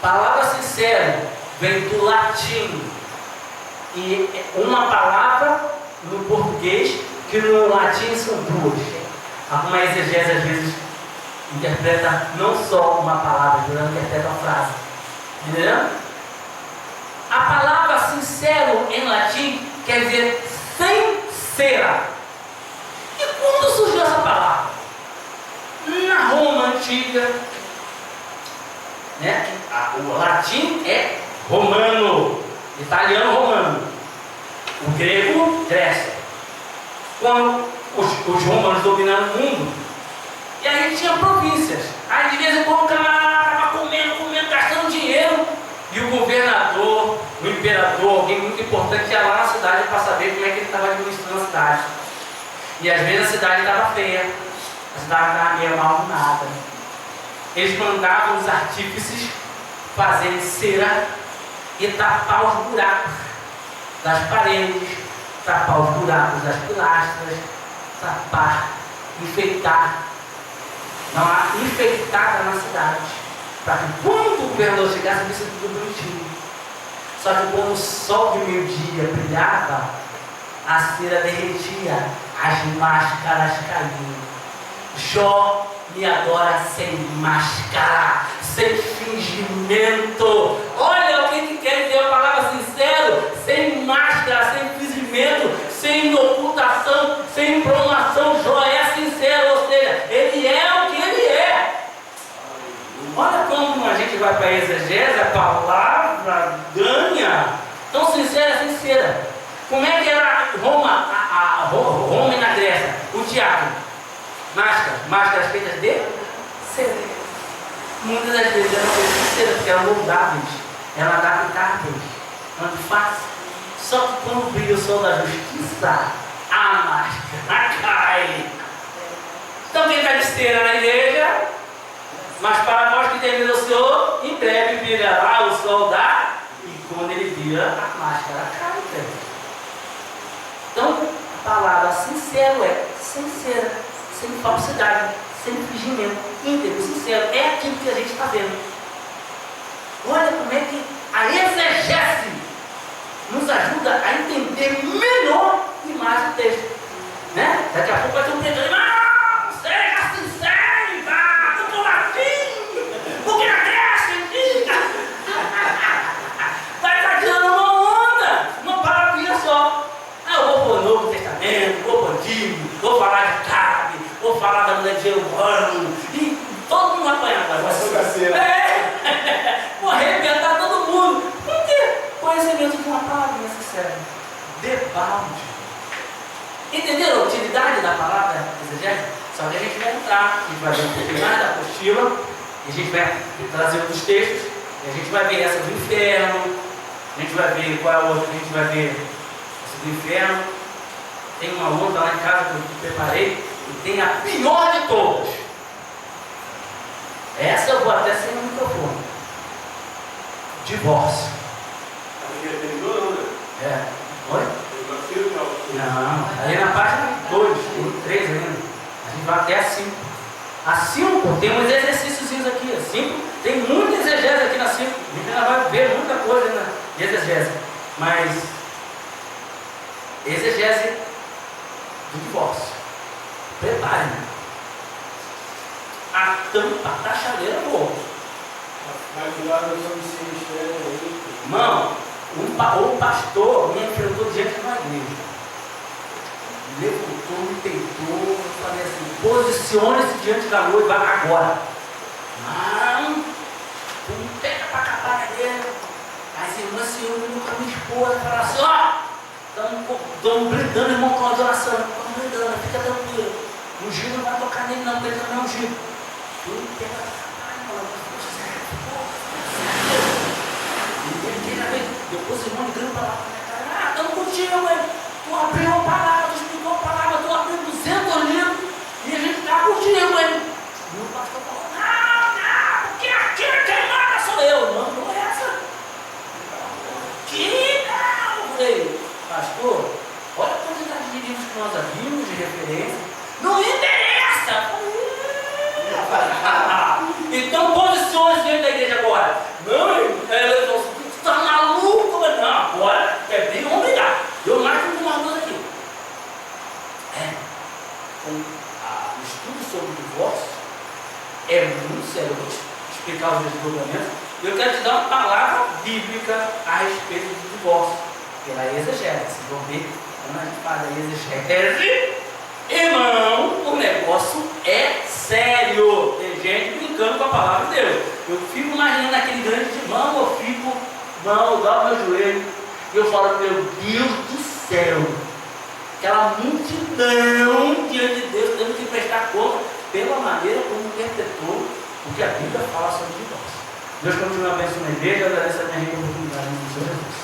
Palavra sincero vem do latim. E uma palavra no português, que no latim são duas. Uma exegese às vezes interpreta não só uma palavra, mas interpreta uma frase. Entendeu? A palavra sincero em latim quer dizer sincera. E quando surgiu essa palavra? Na Roma antiga, né? O latim é romano, italiano romano, o grego Grécia. Quando os romanos dominaram o mundo, e aí tinha províncias. Aí de vez em quando o camarada estava comendo, gastando dinheiro, e o governador, o imperador, alguém muito importante ia lá na cidade para saber como é que ele estava administrando a cidade. E às vezes a cidade estava feia, a cidade estava meio mal arrumada. Eles mandavam os artífices fazerem cera e tapar os buracos das paredes, tapar os buracos das pilastras, tapar, enfeitar, dar uma enfeitada na cidade, para que quando o governador chegasse, visse tudo bonitinho. Só que quando o sol de meio-dia brilhava, a cera derretia, as máscaras caíam. Jó me adora sem máscara, sem fingimento. Olha o que quer dizer a palavra sincero: sem máscara, sem fingimento, sem ocultação, sem pronação. Jó é sincero, ou seja, ele é o que ele é. Olha como a gente vai para a exegese, a palavra ganha. Então, sincera é sincera. Como é que era Roma, Roma e na Grécia? O teatro. Máscaras feitas de cera. Muitas das vezes eram feitas de cera, porque eram moldáveis, eram adaptáveis, tanto fácil. Só que quando brilha o sol da justiça, a máscara cai. Então quem está de esteira na igreja, mas para nós que tememos o Senhor, em breve brilhará o sol da, e quando ele vira, a máscara cai. Então, a palavra sincero é sincera, sem falsidade, sem fingimento, íntegro, sincero. É aquilo que a gente está vendo. Olha como é que a exegese nos ajuda a entender melhor e mais o texto. Né? Daqui a pouco vai ter um pregador, não, seja sincero, não latim, porque na Grécia, vai estar tirando uma onda, uma maravilha só. Eu vou pôr o Novo Testamento, vou pôr Antigo, vou falar de Cabe, vou falar da mulher de Jeroboão, e todo mundo vai apanhar agora. Vou arrebentar todo mundo. Por quê? Conhecimento de uma palavra necessária. Debalde. Entenderam a utilidade da palavra exegese? Só que a gente vai entrar, a gente vai ver um pouquinho mais da apostila, e a gente vai trazer outros textos, e a gente vai ver essa do inferno, a gente vai ver qual é a outra, a gente vai ver essa do inferno. Tem uma outra lá em casa que eu preparei, e tem a pior de todas. Essa eu vou até sem o microfone. Divórcio. É. Oi? Não, ali na página 2, tem 3 ainda. A gente vai até a 5. A 5 tem uns exercícios aqui. A 5 tem muita exegese aqui na 5. A gente ainda vai ver muita coisa ainda de exegese. Mas exegese do divórcio. Prepare-me. A tampa da chaleira boa. Mas lá nós vamos se ministério aí. Irmão, o pastor me enfrentou diante de uma igreja. Levantou, me peitou, eu falei assim, posicione-se diante da noiva agora. Não, pega para acabar a igreja. As irmãs se unem com a minha esposa, falaram assim, ó, estamos brindando, irmão, com a adoração. Estamos brindando, fica tranquilo. O Gil não vai tocar nele não, porque ele também é um Gil. Ele pega para acabar, irmão. Depois os irmãos ligando para lá, estamos contigo, tu abriu a palavra, tu explicou a palavra, tu abriu 200 livros e a gente está contigo, hein? E o pastor falou, não, porque aqui quem manda sou eu. Não é essa. Que não. Eu falei, pastor, olha a quantidade de livros que nós abrimos, de referência. Não interessa. Então posicione-se dentro da igreja agora. Não, ele falou assim, tu está maluco? Não, agora é bem obrigado. Eu marco uma coisa aqui. O estudo sobre o divórcio é muito sério. Eu vou te explicar os desdobramentos. Eu quero te dar uma palavra bíblica a respeito do divórcio, pela exegese. Vocês vão ver quando a gente fala da exegese. Irmão, o negócio é sério. Tem gente brincando com a palavra de Deus. Eu fico imaginando aquele grande irmão, eu dobro meu joelho e eu falo, meu Deus do céu, aquela multidão diante de Deus, tendo que prestar conta pela maneira como interpretou o que a Bíblia fala sobre o divórcio. Deus continua abençoando a igreja, agradeço a minha oportunidade no Senhor Jesus.